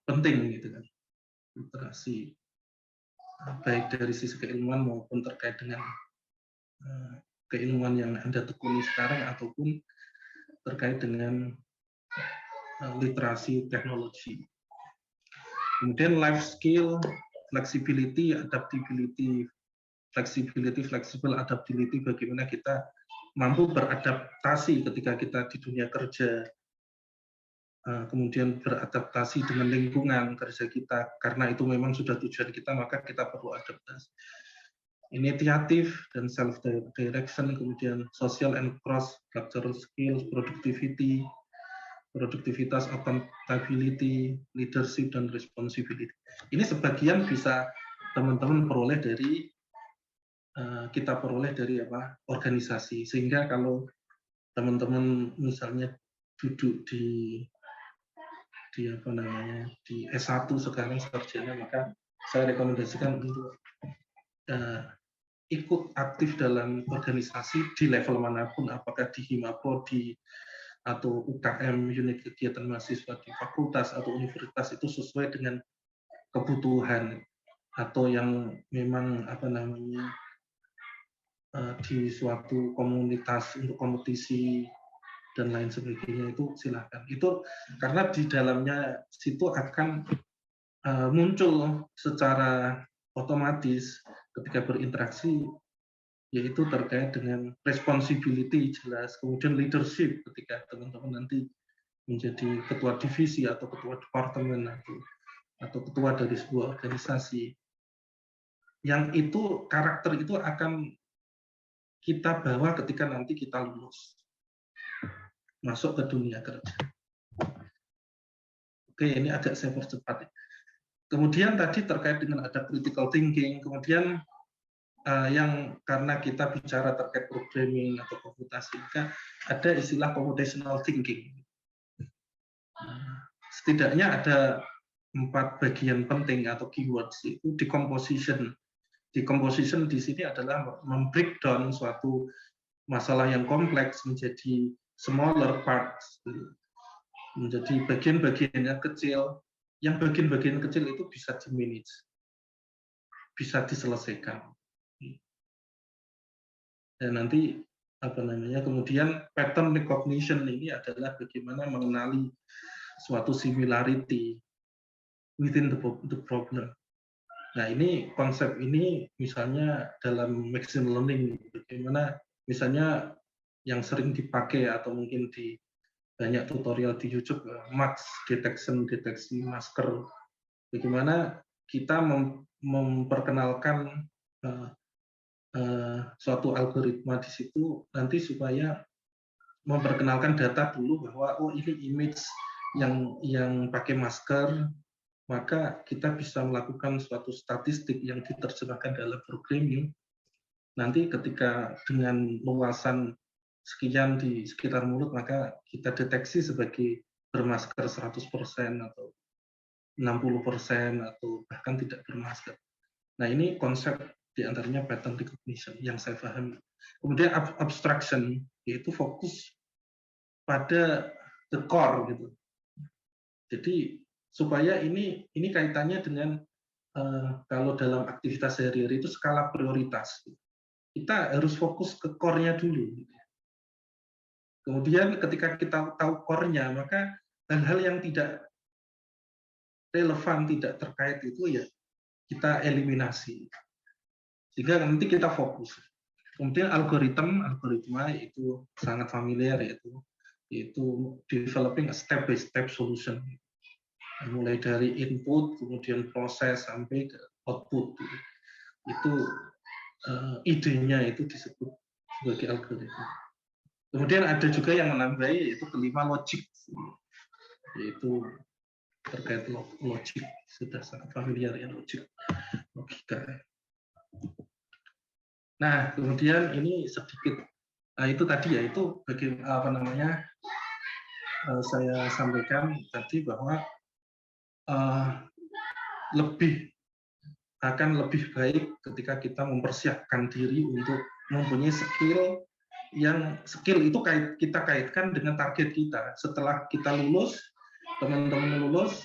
penting gitu kan. Literasi baik dari sisi keilmuan maupun terkait dengan keilmuan yang Anda tekuni sekarang ataupun terkait dengan literasi teknologi. Kemudian life skill, flexibility, adaptability, flexible, adaptability, bagaimana kita mampu beradaptasi ketika kita di dunia kerja, kemudian beradaptasi dengan lingkungan kerja kita, karena itu memang sudah tujuan kita, maka kita perlu adaptasi. Initiative dan self direction, kemudian social and cross cultural skills, produktivitas, accountability, leadership, dan responsibility. Ini sebagian bisa teman-teman peroleh dari kita peroleh dari organisasi. Sehingga kalau teman-teman misalnya duduk di S1 sekarang sarjana, maka saya rekomendasikan untuk ikut aktif dalam organisasi di level manapun, apakah di Himapro, atau UKM, unit kegiatan mahasiswa di fakultas atau universitas, itu sesuai dengan kebutuhan, atau yang memang di suatu komunitas untuk kompetisi dan lain sebagainya, itu silakan. Itu karena di dalamnya situ akan muncul secara otomatis ketika berinteraksi, yaitu terkait dengan responsibility jelas, kemudian leadership ketika teman-teman nanti menjadi ketua divisi atau ketua departemen atau ketua dari sebuah organisasi, yang itu karakter itu akan kita bawa ketika nanti kita lulus masuk ke dunia kerja. Oke, ini agak saya percepat. Kemudian tadi terkait dengan ada critical thinking, kemudian yang karena kita bicara terkait programming atau komputasi, ada istilah computational thinking. Setidaknya ada 4 bagian penting atau keywords, itu decomposition. Decomposition di sini adalah membreakdown suatu masalah yang kompleks menjadi smaller parts, menjadi bagian-bagiannya kecil, yang bagian-bagian kecil itu bisa di-manage, bisa diselesaikan. Dan nanti kemudian pattern recognition ini adalah bagaimana mengenali suatu similarity within the problem. Nah, ini konsep ini misalnya dalam machine learning, bagaimana misalnya yang sering dipakai atau mungkin di banyak tutorial di YouTube, mask deteksi masker, bagaimana kita memperkenalkan suatu algoritma di situ nanti supaya memperkenalkan data dulu bahwa ini image yang pakai masker, maka kita bisa melakukan suatu statistik yang diterjemahkan dalam programming. Nanti ketika dengan luasan sekian di sekitar mulut, maka kita deteksi sebagai bermasker 100% atau 60% atau bahkan tidak bermasker. Nah, ini konsep diantaranya pattern recognition yang saya pahami. Kemudian abstraction, yaitu fokus pada the core gitu. Jadi supaya ini kaitannya dengan kalau dalam aktivitas sehari-hari itu skala prioritas. Kita harus fokus ke core-nya dulu. Kemudian ketika kita tahu core-nya, maka hal-hal yang tidak relevan, tidak terkait itu ya kita eliminasi. Sehingga nanti kita fokus. Kemudian algoritma itu sangat familiar, yaitu developing a step-by-step solution. Mulai dari input, kemudian proses, sampai ke output. Itu idenya itu disebut sebagai algoritma. Kemudian ada juga yang menambahi, yaitu kelima logic, yaitu terkait logik, sudah sangat familiar ya, logika. Nah, kemudian ini sedikit, itu tadi ya, itu bagaimana saya sampaikan tadi bahwa akan lebih baik ketika kita mempersiapkan diri untuk mempunyai skill itu kita kaitkan dengan target kita. Setelah kita lulus, teman-teman lulus,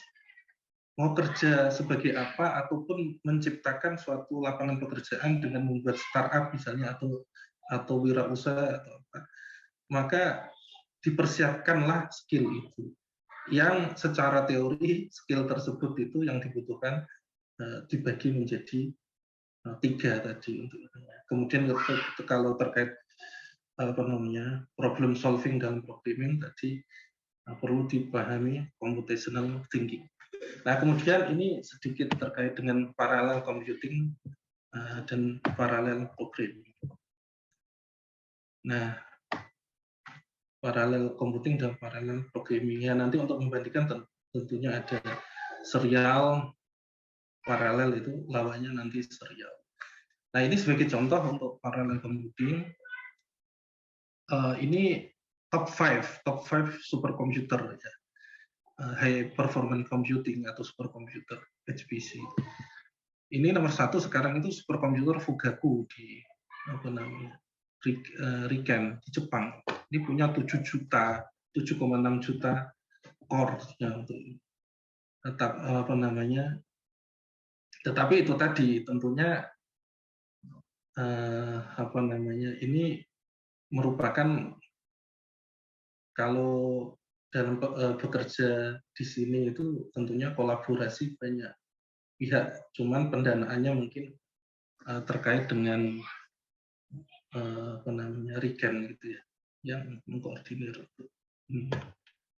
mau kerja sebagai apa ataupun menciptakan suatu lapangan pekerjaan dengan membuat startup misalnya atau wirausaha atau apa, maka dipersiapkanlah skill itu. Yang secara teori skill tersebut itu yang dibutuhkan dibagi menjadi 3 tadi. Kemudian kalau terkait problem solving dan programming tadi perlu dipahami computational thinking. Nah, kemudian ini sedikit terkait dengan parallel computing dan parallel programming. Nah, parallel computing dan parallel programming ya, nanti untuk membandingkan tentunya ada serial, paralel itu lawannya nanti serial. Nah, ini sebagai contoh untuk parallel computing, ini top 5 superkomputer ya. High performance computing atau superkomputer HPC. Ini nomor 1 sekarang itu superkomputer Fugaku di Riken di Jepang. Ini punya 7,6 juta core-nya untuk tetapi itu tadi tentunya ini merupakan, kalau dalam bekerja di sini itu tentunya kolaborasi banyak pihak, cuman pendanaannya mungkin terkait dengan Riken gitu ya, yang mengkoordinir.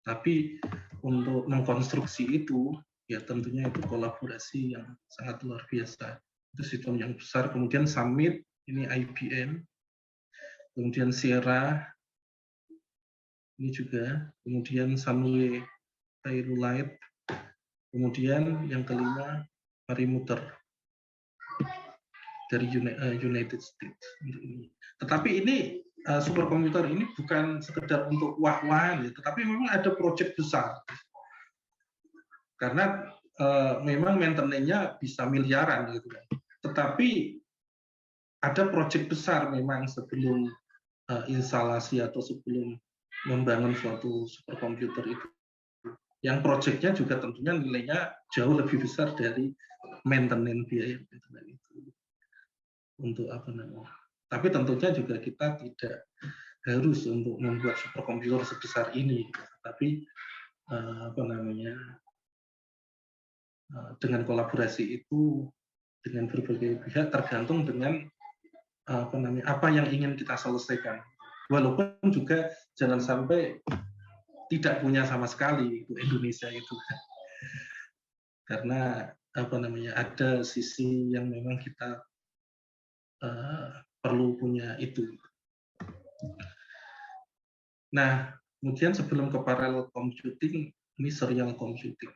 Tapi untuk mengkonstruksi itu ya tentunya itu kolaborasi yang sangat luar biasa. Itu sistem yang besar. Kemudian Summit, ini IBM, kemudian Sierra, ini juga, kemudian Sunway Telluride, kemudian yang kelima Perimeter dari United States. Tetapi ini superkomputer ini bukan sekedar untuk wah-wahan, ya, tetapi memang ada proyek besar. Karena memang maintenance-nya bisa miliaran gitu kan. Tetapi ada proyek besar memang sebelum instalasi atau sebelum membangun suatu superkomputer itu. Yang proyeknya juga tentunya nilainya jauh lebih besar dari maintenance biaya itu. Untuk tapi tentunya juga kita tidak harus untuk membuat superkomputer sebesar ini, tapi dengan kolaborasi itu dengan berbagai pihak tergantung dengan apa yang ingin kita selesaikan. Walaupun juga jangan sampai tidak punya sama sekali itu Indonesia itu, karena ada sisi yang memang kita perlu punya itu. Nah, kemudian sebelum ke parallel computing, ini serial computing.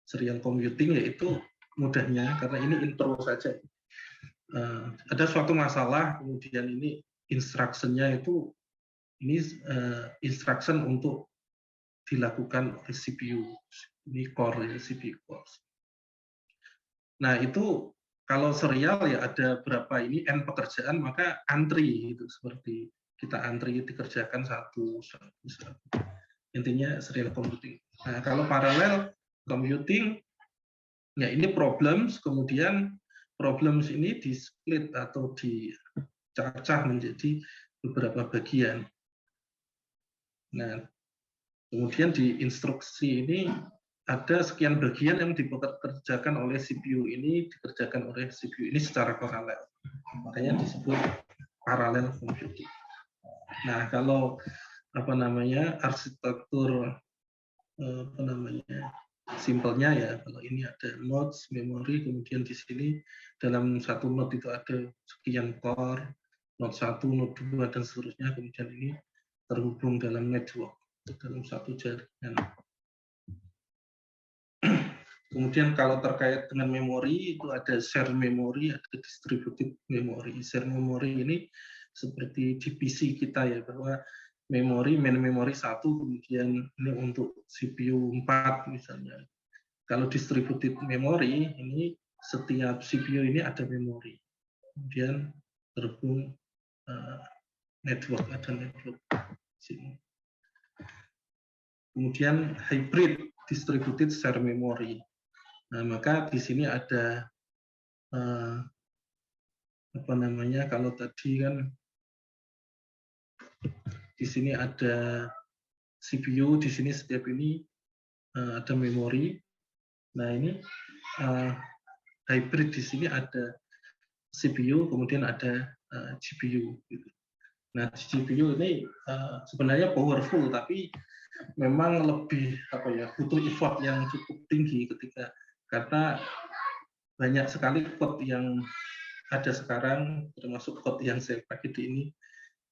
Serial computing yaitu mudahnya, karena ini intro saja. Ada suatu masalah, kemudian ini instruction-nya itu, ini instruction untuk dilakukan oleh CPU. Ini core ya, CPU core. Nah, itu kalau serial ya ada berapa ini n pekerjaan, maka antri itu seperti kita antri dikerjakan satu. Intinya serial computing. Nah, kalau paralel computing ya ini problems, kemudian problems ini di split atau dicacah menjadi beberapa bagian. Nah, kemudian di instruksi ini ada sekian bagian yang dikerjakan oleh CPU ini, dikerjakan oleh CPU ini secara paralel. Makanya disebut parallel computing. Nah, kalau arsitektur simpelnya ya, kalau ini ada nodes, memori, kemudian di sini dalam satu node itu ada sekian core, node 1, node 2 dan seterusnya, kemudian ini terhubung dalam network, dalam satu jaringan. Kemudian kalau terkait dengan memori itu ada share memory, ada distributed memory. Share memory ini seperti di PC kita ya, bahwa memori, main memory 1, kemudian ini untuk CPU 4 misalnya. Kalau distributed memory, ini setiap CPU ini ada memori. Kemudian terhubung network, ada network di sini. Kemudian hybrid distributed share memory. Nah, maka di sini ada kalau tadi kan di sini ada CPU, di sini setiap ini ada memori. Nah, ini hybrid di sini ada CPU, kemudian ada GPU. Gitu. Nah, GPU ini sebenarnya powerful, tapi memang lebih butuh effort yang cukup tinggi karena banyak sekali code yang ada sekarang, termasuk code yang saya pakai di ini,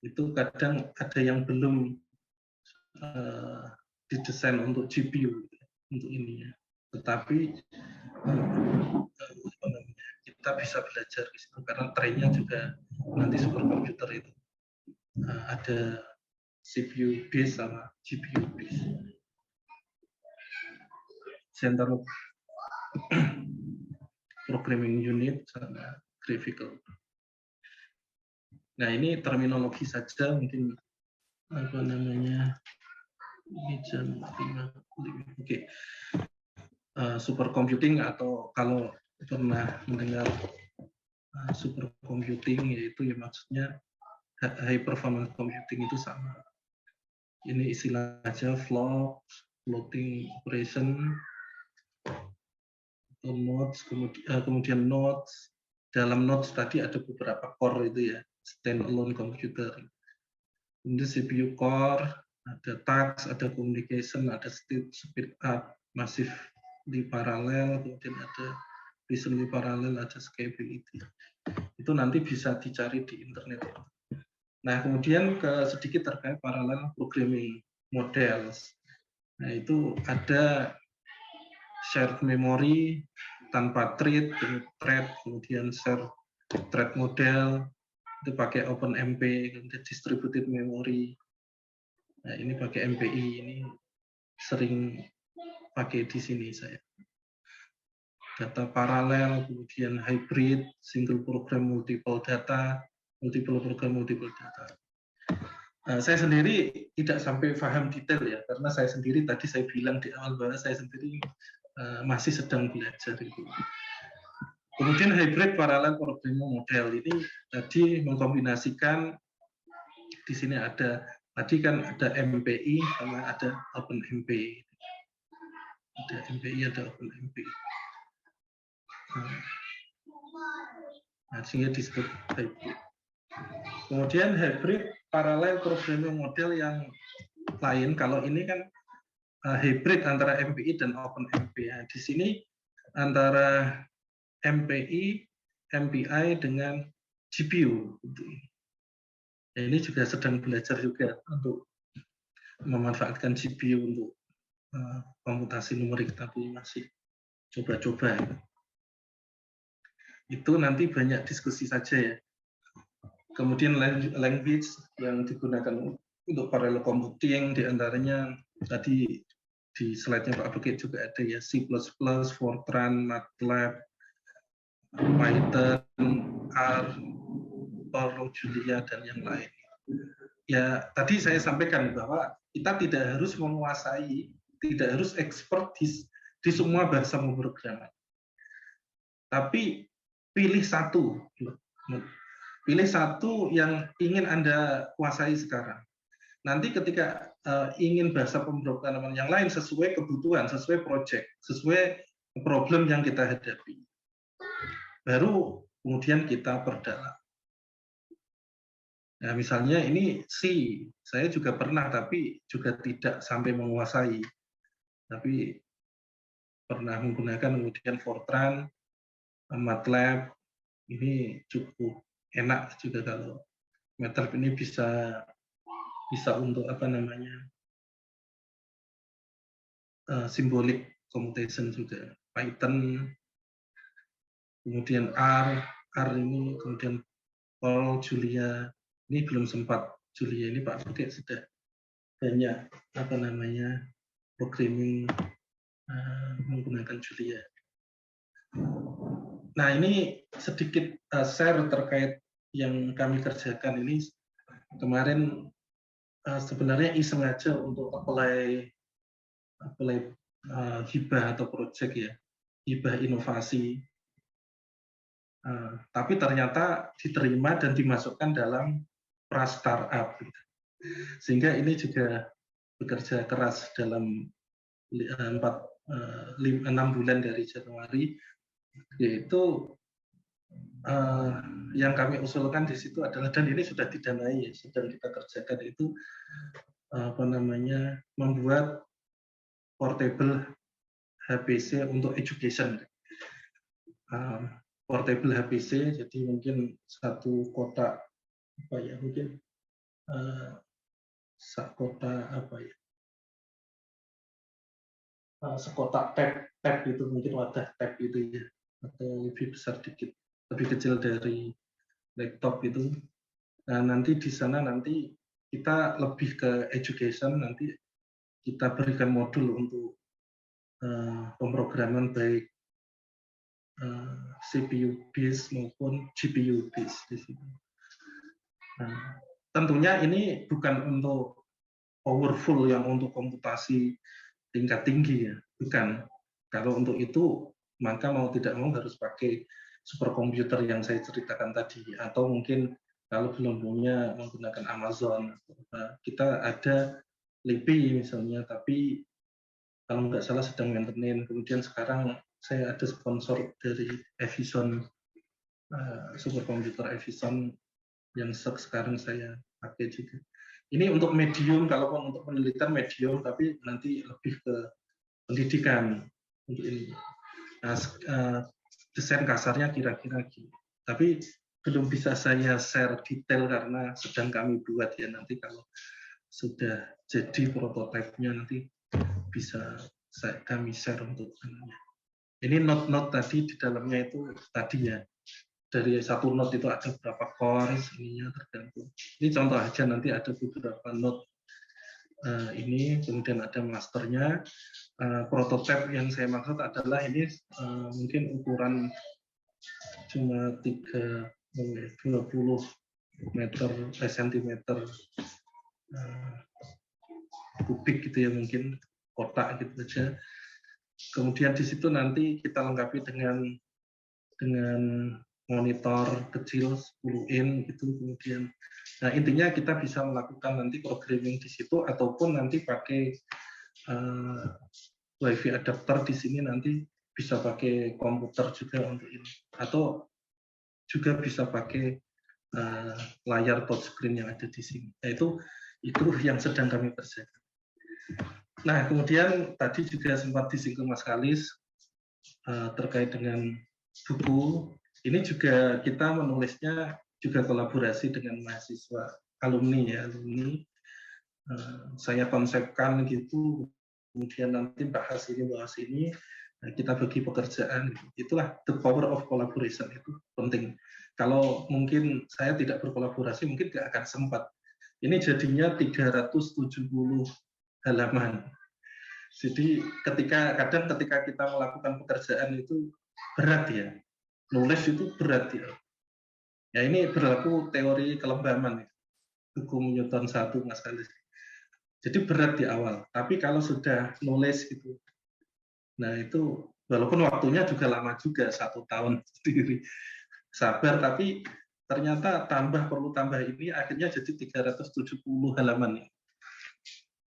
itu kadang ada yang belum didesain untuk GPU untuk ini ya. Tetapi kita bisa belajar di situ karena trennya juga nanti superkomputer itu ada CPU base sama GPU base. Central Programming Unit sama Graphical. Nah, ini terminologi saja, mungkin ini jam 5. Oke. Supercomputing, atau kalau pernah mendengar supercomputing, yaitu ya maksudnya high performance computing itu sama. Ini istilah aja, floating operation, nodes, kemudian nodes. Dalam nodes tadi ada beberapa core itu ya, standalone computer. Kemudian CPU core, ada task, ada communication, ada speed up, massively parallel, kemudian ada recently parallel, ada scalability. Itu nanti bisa dicari di internet. Nah, kemudian sedikit terkait parallel programming models. Nah, itu ada shared memory tanpa thread, kemudian share thread model, itu pakai OpenMP, kemudian distributed memory. Nah, ini pakai MPI, ini sering pakai di sini saya. Data paralel, kemudian hybrid, single program, multiple data, multiple program, multiple data. Saya sendiri tidak sampai paham detail ya, karena saya sendiri tadi saya bilang di awal bahwa saya sendiri masih sedang belajar itu. Kemudian hybrid parallel programming model ini tadi mengkombinasikan, di sini ada tadi kan ada MPI sama ada OpenMP. Ada MPI, ada OpenMP. Nah, sehingga disebut hybrid. Kemudian hybrid parallel programming model yang lain, kalau ini kan hybrid antara MPI dan OpenMP. Nah, di sini antara MPI, MPI dengan GPU. Nah, ini juga sedang belajar juga untuk memanfaatkan GPU untuk komputasi numerik, tapi masih coba-coba. Itu nanti banyak diskusi saja ya. Kemudian language yang digunakan untuk parallel computing diantaranya tadi di slide-nya Pak Bekit juga ada ya, C++, Fortran, MATLAB, Python, R, Perl, Julia, dan yang lain. Ya, tadi saya sampaikan bahwa kita tidak harus menguasai, tidak harus expert di semua bahasa pemrograman. Tapi pilih satu yang ingin Anda kuasai sekarang. Nanti ketika ingin bahasa pemrograman yang lain sesuai kebutuhan, sesuai project, sesuai problem yang kita hadapi, baru kemudian kita perdalam. Nah, misalnya ini C, saya juga pernah tapi juga tidak sampai menguasai. Tapi pernah menggunakan kemudian Fortran, MATLAB, ini cukup enak juga kalau MATLAB ini bisa untuk apa namanya, symbolic computation juga. Python, kemudian R ini, kemudian Perl, Julia, ini belum sempat Julia ini Pak Bekit sudah banyak apa namanya programming menggunakan Julia. Nah, ini sedikit share terkait yang kami kerjakan ini. Kemarin sebenarnya iseng aja untuk apply hibah atau project ya, hibah inovasi. Tapi ternyata diterima dan dimasukkan dalam pra startup. Sehingga ini juga bekerja keras dalam 6 bulan dari Januari, yaitu yang kami usulkan di situ adalah, dan ini sudah didanai, sedang kita kerjakan, itu apa namanya, membuat portable HPC untuk education. Portable HPC, jadi mungkin satu kotak apa ya, mungkin kotak apa ya, sekotak tab itu, mungkin wadah tab itu ya, atau lebih besar dikit, lebih kecil dari laptop itu. Nah, nanti di sana nanti kita lebih ke education, nanti kita berikan modul untuk pemrograman baik CPU based maupun GPU based di situ. Nah, tentunya ini bukan untuk powerful yang untuk komputasi tingkat tinggi ya, bukan. Kalau untuk itu maka mau tidak mau harus pakai superkomputer yang saya ceritakan tadi, atau mungkin kalau belum punya menggunakan Amazon. Kita ada LIPI misalnya, tapi kalau nggak salah sedang maintenance. Kemudian sekarang saya ada sponsor dari Evison, superkomputer Evison yang sekarang saya pakai juga. Ini untuk medium, kalaupun untuk penelitian medium, tapi nanti lebih ke pendidikan untuk ini. Nah, desain kasarnya kira-kira gitu. Tapi belum bisa saya share detail karena sedang kami buat ya, nanti kalau sudah jadi prototipenya nanti bisa kami share untuk anaknya. Ini note-note tadi di dalamnya itu tadi ya, dari satu note itu ada berapa cores, ininya tergantung. Ini contoh aja, nanti ada beberapa note ini, kemudian ada masternya. Prototipe yang saya maksud adalah ini mungkin ukuran cuma 20 meter sentimeter kubik gitu ya, mungkin kotak gitu aja. Kemudian di situ nanti kita lengkapi dengan monitor kecil 10 in gitu. Kemudian nah intinya kita bisa melakukan nanti programming di situ, ataupun nanti pakai WiFi adapter di sini, nanti bisa pakai komputer juga untuk ini, atau juga bisa pakai layar touchscreen yang ada di sini. Nah, itu yang sedang kami kerjakan. Nah, kemudian tadi juga sempat disinggung Mas Kalis terkait dengan buku. Ini juga kita menulisnya juga kolaborasi dengan mahasiswa alumni ya, alumni. Saya konsepkan gitu, kemudian nanti bahas ini, kita bagi pekerjaan. Itulah the power of collaboration, itu penting. Kalau mungkin saya tidak berkolaborasi, mungkin tidak akan sempat. Ini jadinya 370 halaman. Jadi kadang ketika kita melakukan pekerjaan itu berat ya, nulis itu berat ya. Ya ini berlaku teori kelembaman, hukum Newton 1 Mas Khalis. Jadi berat di awal, tapi kalau sudah nulis gitu, nah itu walaupun waktunya juga lama juga 1 tahun sendiri, sabar, tapi ternyata perlu tambah ini akhirnya jadi 370 halaman.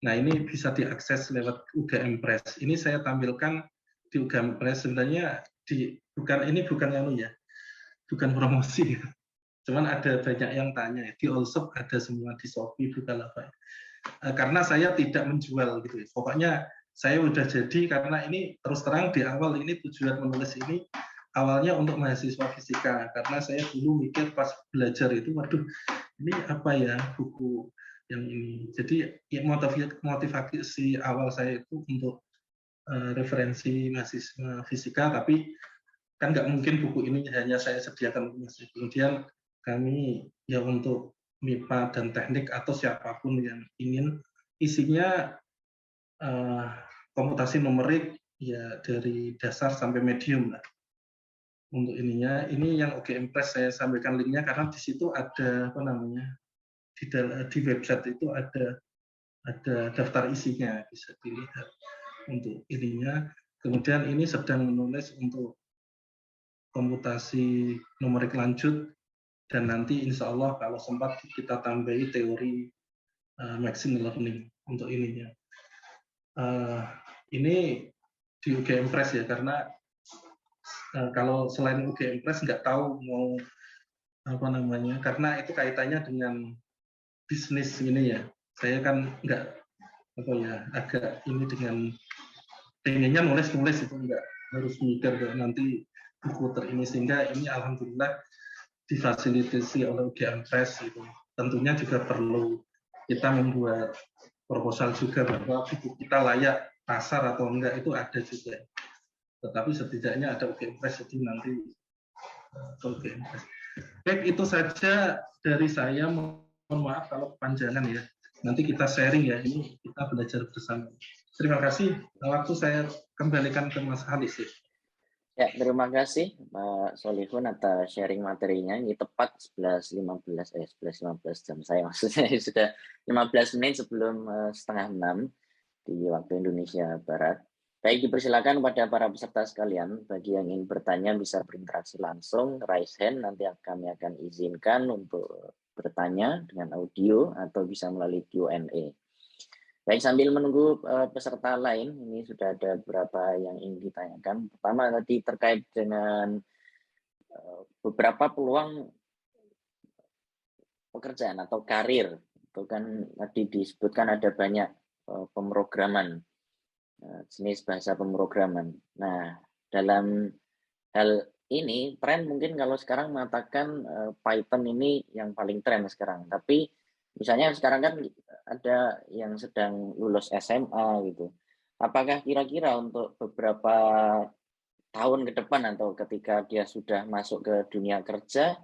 Nah, ini bisa diakses lewat UGM Press. Ini saya tampilkan di UGM Press. Sebenarnya bukan promosi. Cuman ada banyak yang tanya. Di Allshop ada semua, di Shopee, Bukalapak. Karena saya tidak menjual gitu. Pokoknya saya udah jadi karena ini terus terang di awal ini tujuan menulis ini awalnya untuk mahasiswa fisika. Karena saya dulu mikir pas belajar itu, waduh, ini apa ya buku yang ini. Jadi ya, motivasi awal saya itu untuk referensi mahasiswa fisika, tapi kan nggak mungkin buku ini hanya saya sediakan. Kemudian kami ya untuk MIPA dan teknik atau siapapun yang ingin, isinya komputasi numerik ya dari dasar sampai medium lah. Untuk ininya, ini yang UGM Press saya sampaikan linknya karena di situ ada apa namanya, di website itu ada daftar isinya, bisa dilihat untuk ininya. Kemudian ini sedang menulis untuk komputasi numerik lanjut, dan nanti insya Allah kalau sempat kita tambahi teori machine learning untuk ininya. Ini di UGM Press ya, karena kalau selain UGM Press nggak tahu mau apa namanya, karena itu kaitannya dengan bisnis ini ya. Saya kan nggak apa ya, agak ini dengan pengennya nulis itu nggak harus mikir nanti buku terini, sehingga ini alhamdulillah difasilitasi oleh UGM Press itu. Tentunya juga perlu kita membuat proposal juga bahwa buku kita layak pasar atau enggak, itu ada juga. Tetapi setidaknya ada UGM Press, jadi nanti UGM Press. Baik, itu saja dari saya. Mohon maaf kalau kepanjangan ya. Nanti kita sharing ya, ini kita belajar bersama. Terima kasih. Waktu saya kembalikan ke Mas Halis ya. Ya, terima kasih Pak Solihun atas sharing materinya. Ini tepat 11.15 jam saya maksudnya sudah 15 menit sebelum setengah 6 di waktu Indonesia Barat. Baik, dipersilakan kepada para peserta sekalian, bagi yang ingin bertanya bisa berinteraksi langsung, raise hand, nanti kami akan izinkan untuk bertanya dengan audio atau bisa melalui Q&A. Baik, sambil menunggu peserta lain, ini sudah ada beberapa yang ingin ditanyakan. Pertama tadi terkait dengan beberapa peluang pekerjaan atau karir. Itu kan tadi disebutkan ada banyak pemrograman, jenis bahasa pemrograman. Nah, dalam hal ini, tren mungkin kalau sekarang mengatakan Python ini yang paling tren sekarang. Tapi misalnya sekarang kan ada yang sedang lulus SMA gitu. Apakah kira-kira untuk beberapa tahun ke depan atau ketika dia sudah masuk ke dunia kerja,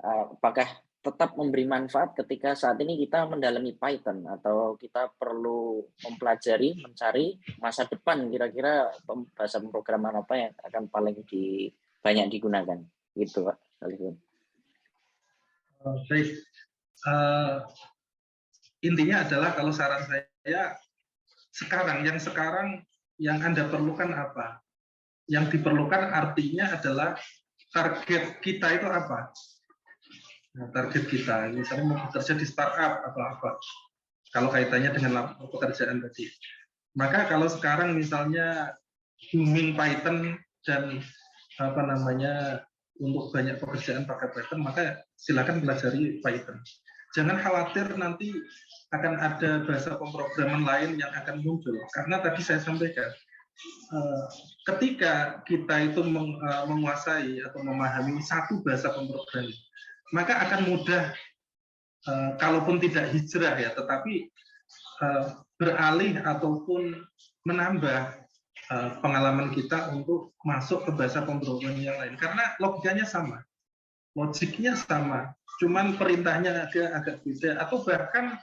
apakah tetap memberi manfaat ketika saat ini kita mendalami Python, atau kita perlu mempelajari, mencari masa depan kira-kira bahasa pemrograman apa yang akan paling banyak digunakan? Gitu, Pak Solihun. Baik. Intinya adalah kalau saran saya sekarang yang Anda perlukan apa? Yang diperlukan artinya adalah target kita itu apa? Nah, target kita, misalnya mau bekerja di startup atau apa? Kalau kaitannya dengan pekerjaan tadi. Maka kalau sekarang misalnya booming Python dan apa namanya untuk banyak pekerjaan pakai Python, maka silakan pelajari Python. Jangan khawatir nanti akan ada bahasa pemrograman lain yang akan muncul, karena tadi saya sampaikan ketika kita itu menguasai atau memahami satu bahasa pemrograman, maka akan mudah, kalaupun tidak hijrah ya, tetapi beralih ataupun menambah pengalaman kita untuk masuk ke bahasa pemrograman yang lain, karena logikanya sama, logiknya sama, cuman perintahnya agak beda, atau bahkan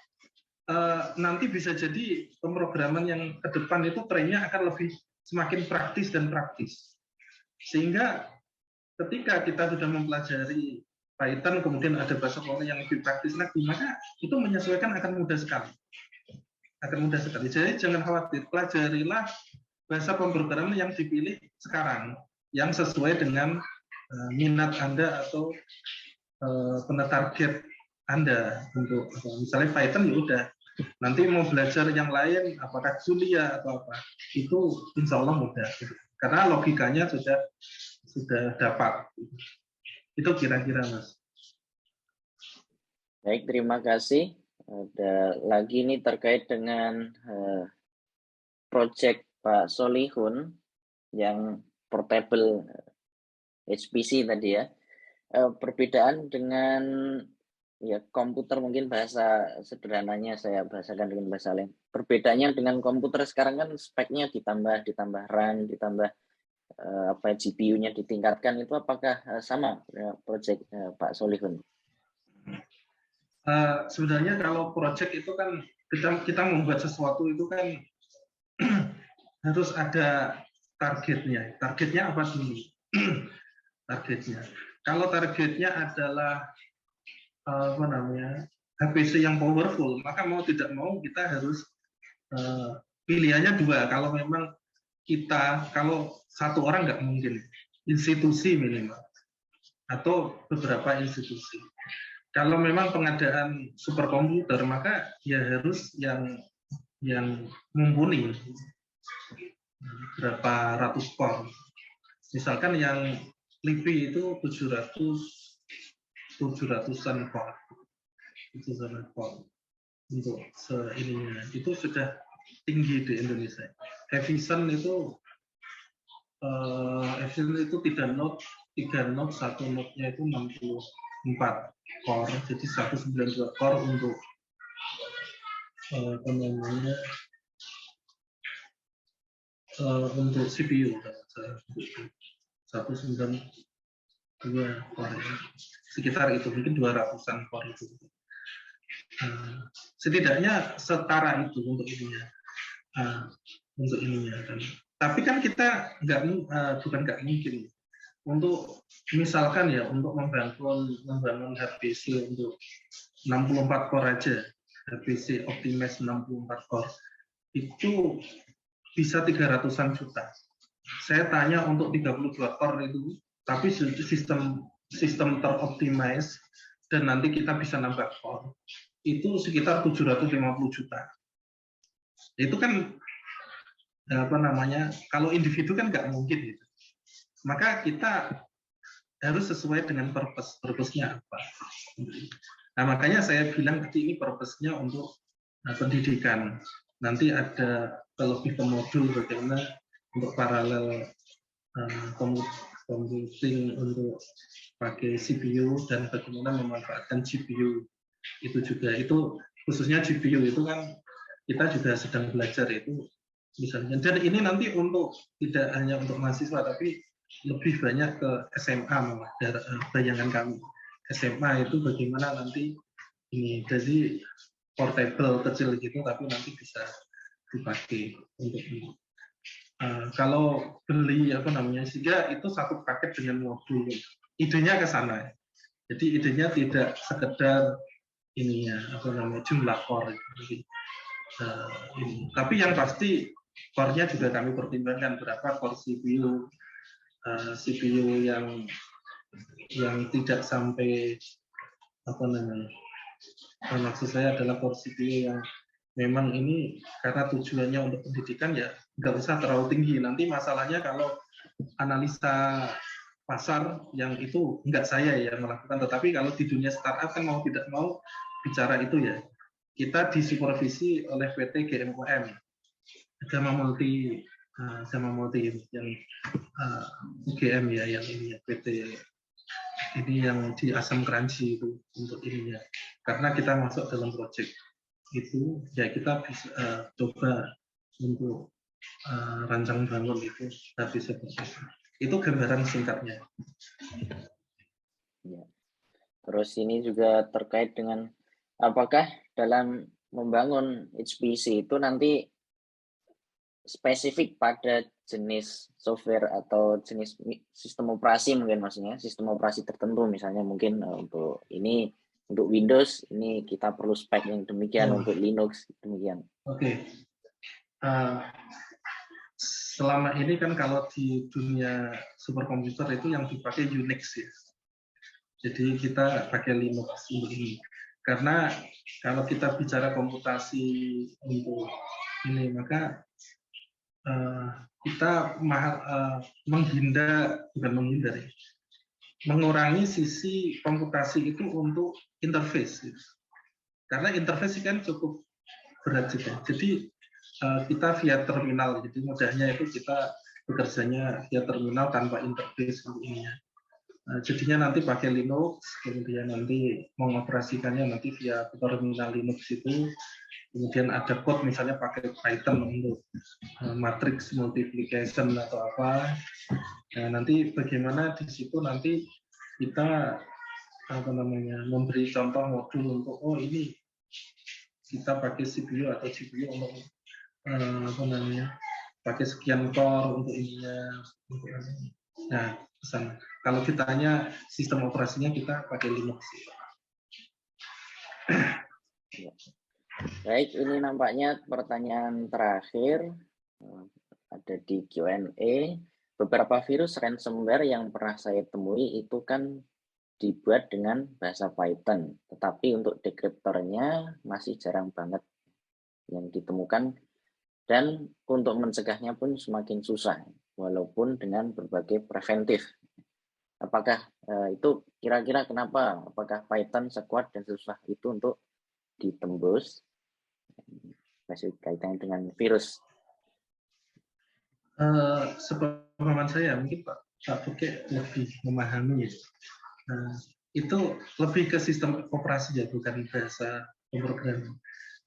nanti bisa jadi pemrograman yang ke depan itu trennya akan lebih semakin praktis dan praktis. Sehingga ketika kita sudah mempelajari Python, kemudian ada bahasa programming yang lebih praktis lagi, maka itu menyesuaikan akan mudah sekali. Akan mudah sekali. Jadi jangan khawatir, pelajarilah bahasa pemrograman yang dipilih sekarang, yang sesuai dengan minat Anda atau target Anda untuk misalnya Python ya udah. Nanti mau belajar yang lain, apakah Julia atau apa, itu insya Allah mudah. Karena logikanya sudah dapat. Itu kira-kira, Mas. Baik, terima kasih. Ada lagi nih terkait dengan project Pak Solihun yang portable HPC tadi ya. Perbedaan dengan ya komputer, mungkin bahasa sederhananya saya bahasakan dengan bahasa lain. Perbedaannya dengan komputer sekarang kan speknya ditambah RAM, ditambah GPU-nya ditingkatkan, itu apakah sama project Pak Solihun? Sebenarnya kalau project itu kan kita membuat sesuatu itu kan harus ada targetnya. Targetnya apa dulu? Targetnya. Kalau targetnya adalah HPC yang powerful, maka mau tidak mau kita harus pilihannya dua. Kalau memang kalau satu orang nggak mungkin, institusi minimal atau beberapa institusi. Kalau memang pengadaan superkomputer, maka ya harus yang mumpuni berapa ratus core. Misalkan yang LIPI itu 700-an core. 700 core untuk ininya. Itu sudah tinggi di Indonesia. Efisien itu 3 node, 1 node-nya itu 64 core, jadi 192 core untuk untuk CPU, 192 core, sekitar itu, mungkin 200-an core itu. Setidaknya setara itu untuk ininya, tapi kan kita bukan nggak mungkin untuk misalkan ya untuk membangun HPC untuk 64 core aja, HPC Optimus 64 core itu bisa 300-an juta. Saya tanya untuk 32 core itu, tapi sistem teroptimize dan nanti kita bisa nambah core itu sekitar 750 juta. Itu kan kalau individu kan nggak mungkin gitu. Maka kita harus sesuai dengan purpose-nya apa. Nah, makanya saya bilang tadi ini purpose-nya untuk pendidikan. Nanti ada lebih ke modul bagaimana untuk paralel computing untuk pakai CPU dan bagaimana memanfaatkan GPU. Itu juga, itu khususnya GPU itu kan kita juga sedang belajar itu misalnya. Dan ini nanti untuk tidak hanya untuk mahasiswa tapi lebih banyak ke SMA malah, bayangan kami. SMA itu bagaimana nanti ini jadi portable kecil gitu tapi nanti bisa dipakai untuk ini. Kalau beli sehingga itu satu paket dengan modul. Idenya ke sana. Jadi idenya tidak sekedar jumlah core ini. Tapi yang pasti core-nya juga kami pertimbangkan berapa core CPU yang tidak sampai maksud saya adalah core CPU yang memang ini karena tujuannya untuk pendidikan ya nggak usah terlalu tinggi. Nanti masalahnya kalau analisa pasar yang itu nggak saya yang melakukan, tetapi kalau di dunia startup kan mau tidak mau bicara itu ya kita disupervisi oleh PT GMOM, Gama Multi yang UGM ya, yang ini ya, PT ini yang di Asam Kranji itu untuk ininya. Karena kita masuk dalam proyek itu ya kita bisa coba untuk rancang bangun itu habis seperti itu. Itu gambaran singkatnya. Ya. Terus ini juga terkait dengan apakah dalam membangun HPC itu nanti spesifik pada jenis software atau jenis sistem operasi mungkin maksudnya, sistem operasi tertentu misalnya mungkin untuk ini untuk Windows ini kita perlu spek yang demikian, untuk Linux demikian. Oke. Selama ini kan kalau di dunia superkomputer itu yang dipakai Unix ya. Jadi kita pakai Linux untuk ini. Karena kalau kita bicara komputasi untuk ini maka kita mengurangi sisi komputasi itu untuk interface. Karena interface kan cukup berat juga. Jadi kita via terminal, jadi mudahnya itu kita bekerjanya via terminal tanpa interface untuk ininya. Jadinya nanti pakai Linux, kemudian nanti mengoperasikannya nanti via terminal Linux itu, kemudian ada code misalnya pakai Python untuk matrix multiplication atau apa. Nah, nanti bagaimana di situ nanti kita memberi contoh modul untuk ini kita pakai CPU atau GPU untuk pakai sekian core untuk ininya. Nah, pesan. Kalau kita hanya sistem operasinya kita pakai Linux. Baik, ini nampaknya pertanyaan terakhir ada di Q&A. Beberapa virus ransomware yang pernah saya temui itu kan dibuat dengan bahasa Python, tetapi untuk dekriptornya masih jarang banget yang ditemukan dan untuk mencegahnya pun semakin susah, walaupun dengan berbagai preventif. Apakah itu kira-kira kenapa? Apakah Python sekuat dan susah itu untuk ditembus? Masih kaitannya dengan virus. Sepemahaman saya mungkin Pak Buke lebih memahami. Itu lebih ke sistem operasi ya, bukan bahasa pemrograman.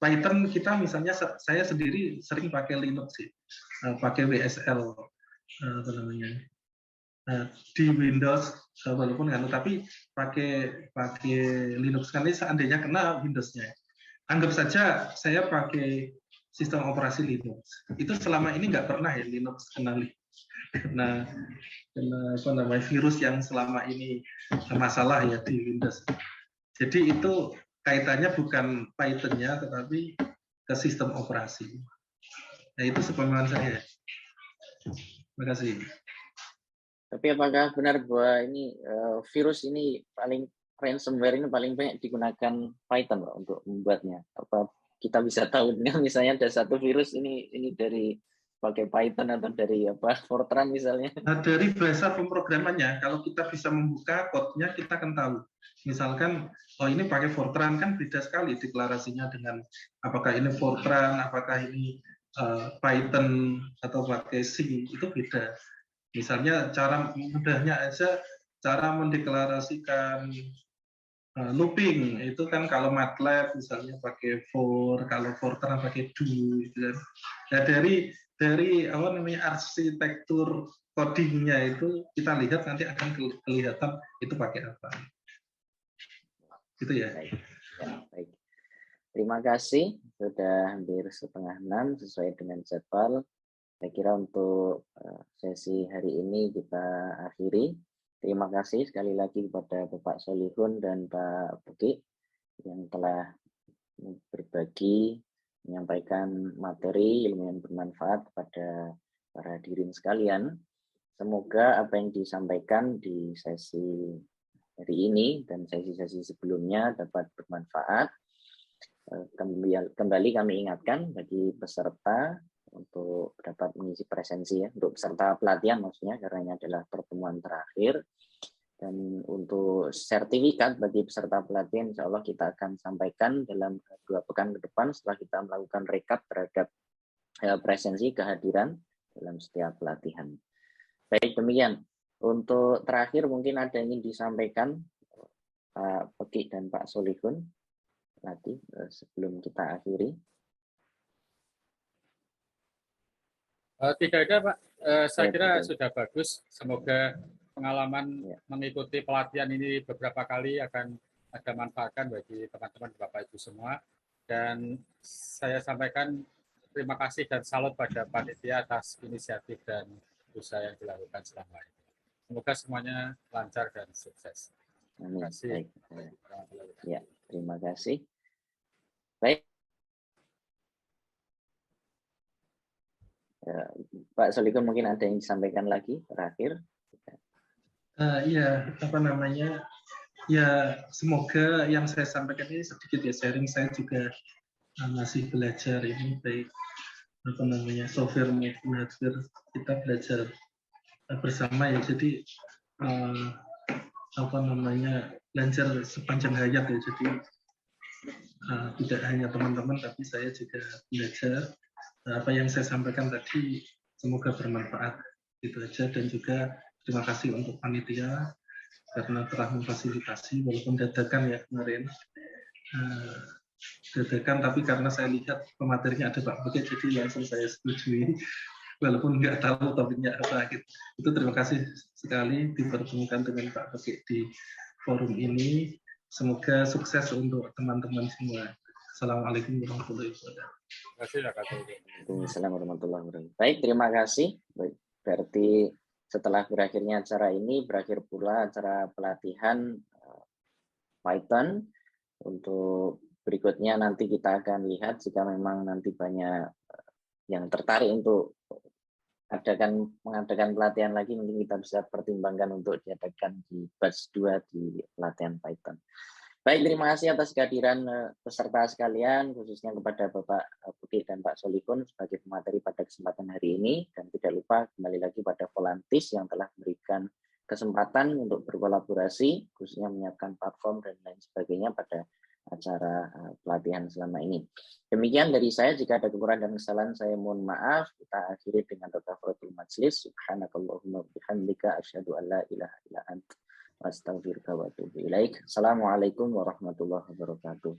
Python kita misalnya saya sendiri sering pakai Linux sih, pakai WSL apa namanya. Di Windows walaupun kan, tapi pakai Linux kan ini seandainya kena Windows-nya. Anggap saja saya pakai sistem operasi Linux. Itu selama ini nggak pernah ya Linux kena virus yang selama ini masalah ya di Windows. Jadi itu kaitannya bukan Python-nya tetapi ke sistem operasi. Nah, itu sepemahaman saya. Terima kasih. Tapi apakah benar bahwa ini virus ini ransomware ini paling banyak digunakan Python Pak, untuk membuatnya? Apa kita bisa tahu dengan misalnya ada satu virus ini dari pakai Python atau dari Fortran misalnya? Nah, dari bahasa pemrogramannya, kalau kita bisa membuka code-nya kita akan tahu. Misalkan ini pakai Fortran kan beda sekali deklarasinya dengan apakah ini Fortran, apakah ini Python atau pakai C, itu beda. Misalnya cara mudahnya aja cara mendeklarasikan looping itu kan kalau MATLAB misalnya pakai for, kalau Fortran pakai do gitu kan. Nah, dari arsitektur codingnya itu kita lihat nanti akan kelihatan itu pakai apa. Gitu ya. Baik. Terima kasih, sudah hampir 5:30 sesuai dengan jadwal. Saya kira untuk sesi hari ini kita akhiri. Terima kasih sekali lagi kepada Bapak Solihun dan Pak Buki yang telah berbagi, menyampaikan materi ilmu yang bermanfaat kepada para hadirin sekalian. Semoga apa yang disampaikan di sesi hari ini dan sesi-sesi sebelumnya dapat bermanfaat. Kembali kami ingatkan bagi peserta untuk dapat mengisi presensi ya, untuk peserta pelatihan maksudnya, karena ini adalah pertemuan terakhir. Dan untuk sertifikat bagi peserta pelatihan insya Allah kita akan sampaikan dalam 2 pekan ke depan setelah kita melakukan rekap terhadap presensi kehadiran dalam setiap pelatihan. Baik, demikian. Untuk terakhir mungkin ada yang ingin disampaikan Pak Peki dan Pak Solihun lagi sebelum kita akhiri. Tidak ada Pak, saya kira sudah bagus. Semoga pengalaman mengikuti pelatihan ini beberapa kali akan ada manfaatkan bagi teman-teman Bapak Ibu semua. Dan saya sampaikan terima kasih dan salut pada panitia atas inisiatif dan usaha yang dilakukan selama ini. Semoga semuanya lancar dan sukses. Amin. Terima kasih. Baik. Ya, terima kasih. Baik. Pak Solikun mungkin ada yang disampaikan lagi terakhir. Iya, apa namanya? Ya, semoga yang saya sampaikan ini sedikit ya sharing, saya juga masih belajar ini, baik apa namanya software maupun hardware, kita belajar bersama ya. Jadi apa namanya belajar sepanjang hayat ya. Jadi tidak hanya teman-teman tapi saya juga belajar. Apa yang saya sampaikan tadi semoga bermanfaat, gitu aja. Dan juga terima kasih untuk panitia karena telah memfasilitasi, walaupun dadakan ya kemarin, dadakan, tapi karena saya lihat pematerinya ada Pak Bukit, jadi langsung saya setujui, walaupun nggak tahu topiknya apa gitu. Itu terima kasih sekali dipertemukan dengan Pak Bukit di forum ini. Semoga sukses untuk teman-teman semua. Assalamualaikum warahmatullahi wabarakatuh. Waalaikumsalam warahmatullahi wabarakatuh. Baik, terima kasih. Baik, berarti setelah berakhirnya acara ini, berakhir pula acara pelatihan Python. Untuk berikutnya nanti kita akan lihat jika memang nanti banyak yang tertarik untuk mengadakan pelatihan lagi, mungkin kita bisa pertimbangkan untuk diadakan di batch 2 di pelatihan Python. Baik, terima kasih atas kehadiran peserta sekalian, khususnya kepada Bapak Bukit dan Pak Solikun sebagai pemateri pada kesempatan hari ini. Dan tidak lupa kembali lagi pada Volantis yang telah memberikan kesempatan untuk berkolaborasi, khususnya menyiapkan platform dan lain sebagainya pada acara pelatihan selama ini. Demikian dari saya, jika ada kekurangan dan kesalahan saya mohon maaf. Kita akhiri dengan kafaratul majlis. Subhanakallahumma bihamdika asyhadu an la ilaha illa anta astaghfiruka wa atubu ilaik. Assalamualaikum warahmatullahi wabarakatuh.